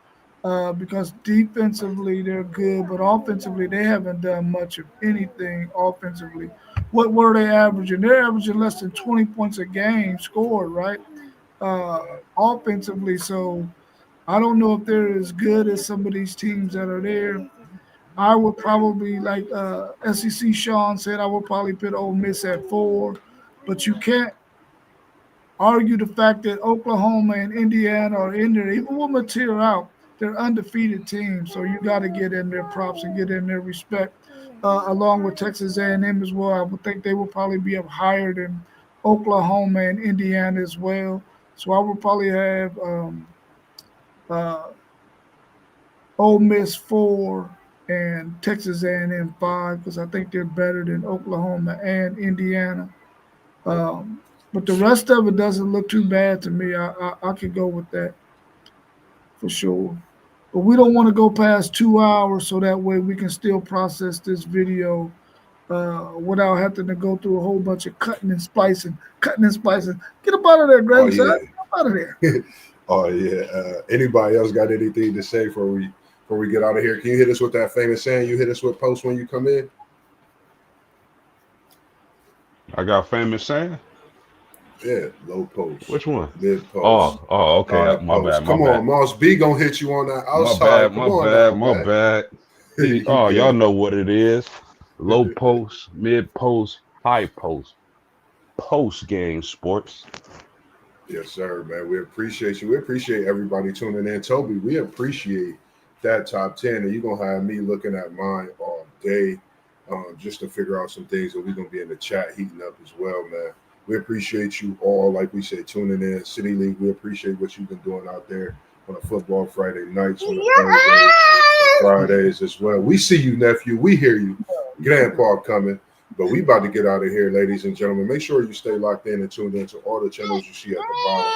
because defensively they're good, but offensively they haven't done much of anything offensively. What were they averaging? They're averaging less than 20 points a game scored, right? Offensively, so I don't know if they're as good as some of these teams that are there. I would probably, like SEC Sean said, I would probably put Ole Miss at 4, but you can't argue the fact that Oklahoma and Indiana are in there. Even with material out, they're undefeated teams, so you got to get in their props and get in their respect, along with Texas A&M as well. I would think they will probably be up higher than Oklahoma and Indiana as well. So I would probably have Ole Miss 4 and Texas A&M 5, because I think they're better than Oklahoma and Indiana. But the rest of it doesn't look too bad to me. I could go with that for sure. But we don't want to go past 2 hours, so that way we can still process this video without having to go through a whole bunch of cutting and splicing. Get up out of there, Greg. Oh, yeah. Get up out of there. Oh yeah. Anybody else got anything to say before we get out of here? Can you hit us with that famous saying you hit us with post when you come in? I got famous saying? Yeah, low post. Which one? Mid post. Oh, okay. High My post. bad. Come on, Moss B gonna hit you on that outside. My bad. Oh, y'all know what it is. Low post, mid post, high post. Post game sports. Yes, sir, man. We appreciate you. We appreciate everybody tuning in. Toby, we appreciate that top 10. And you're going to have me looking at mine all day just to figure out some things. And we're going to be in the chat heating up as well, man. We appreciate you all, like we said, tuning in. City League, we appreciate what you've been doing out there on a football Friday nights, on the Thursdays, Fridays as well. We see you, nephew. We hear you. Grandpa coming. But we about to get out of here, ladies and gentlemen. Make sure you stay locked in and tuned in to all the channels you see at the bottom.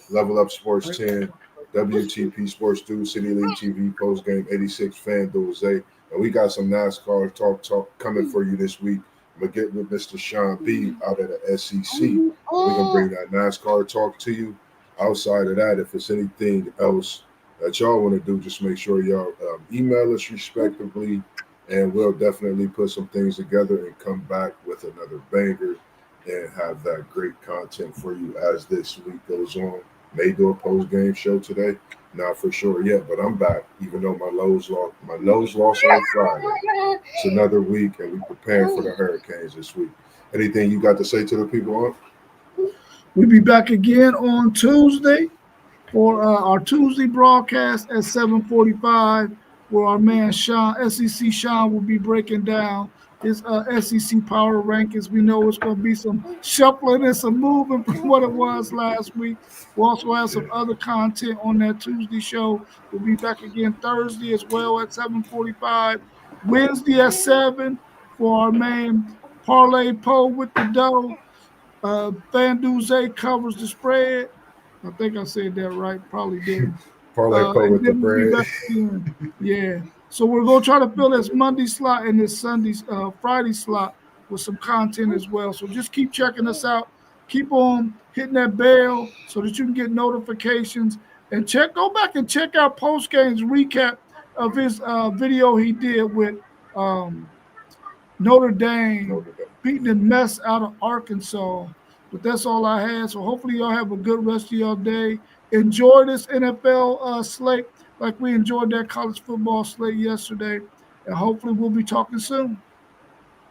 Level Up Sports 10, WTP Sports 2, City League TV, Post Game 86, FanDuel Zay. And we got some NASCAR talk coming for you this week. I'm going to get with Mr. Sean B out of the SEC. We're going to bring that NASCAR talk to you. Outside of that, if it's anything else that y'all want to do, just make sure y'all email us respectively. And we'll definitely put some things together and come back with another banger and have that great content for you as this week goes on. May do a post-game show today. Not for sure yet, but I'm back, even though my nose lost on Friday. It's another week, and we're preparing for the Hurricanes this week. Anything you got to say to the people on? We'll be back again on Tuesday for our Tuesday broadcast at 7:45. Where our man Sean, SEC Sean, will be breaking down his SEC power rankings. We know it's going to be some shuffling and some moving from what it was last week. We'll also have some other content on that Tuesday show. We'll be back again Thursday as well at 7:45. Wednesday at 7 for our man Parlay Poe with the dough. FanDuel Zay covers the spread. I think I said that right. Probably did. Parlay Poe with the bread. Yeah. So we're going to try to fill this Monday slot and this Friday slot with some content as well. So just keep checking us out. Keep on hitting that bell so that you can get notifications. And go back and check out Post Game's recap of his video he did with Notre Dame beating the mess out of Arkansas. But that's all I had. So hopefully y'all have a good rest of your day. Enjoy this NFL slate like we enjoyed that college football slate yesterday. And hopefully we'll be talking soon.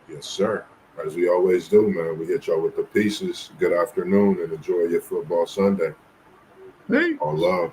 Yes, sir. As we always do, man. We hit y'all with the pieces. Good afternoon and enjoy your football Sunday. Hey. All love.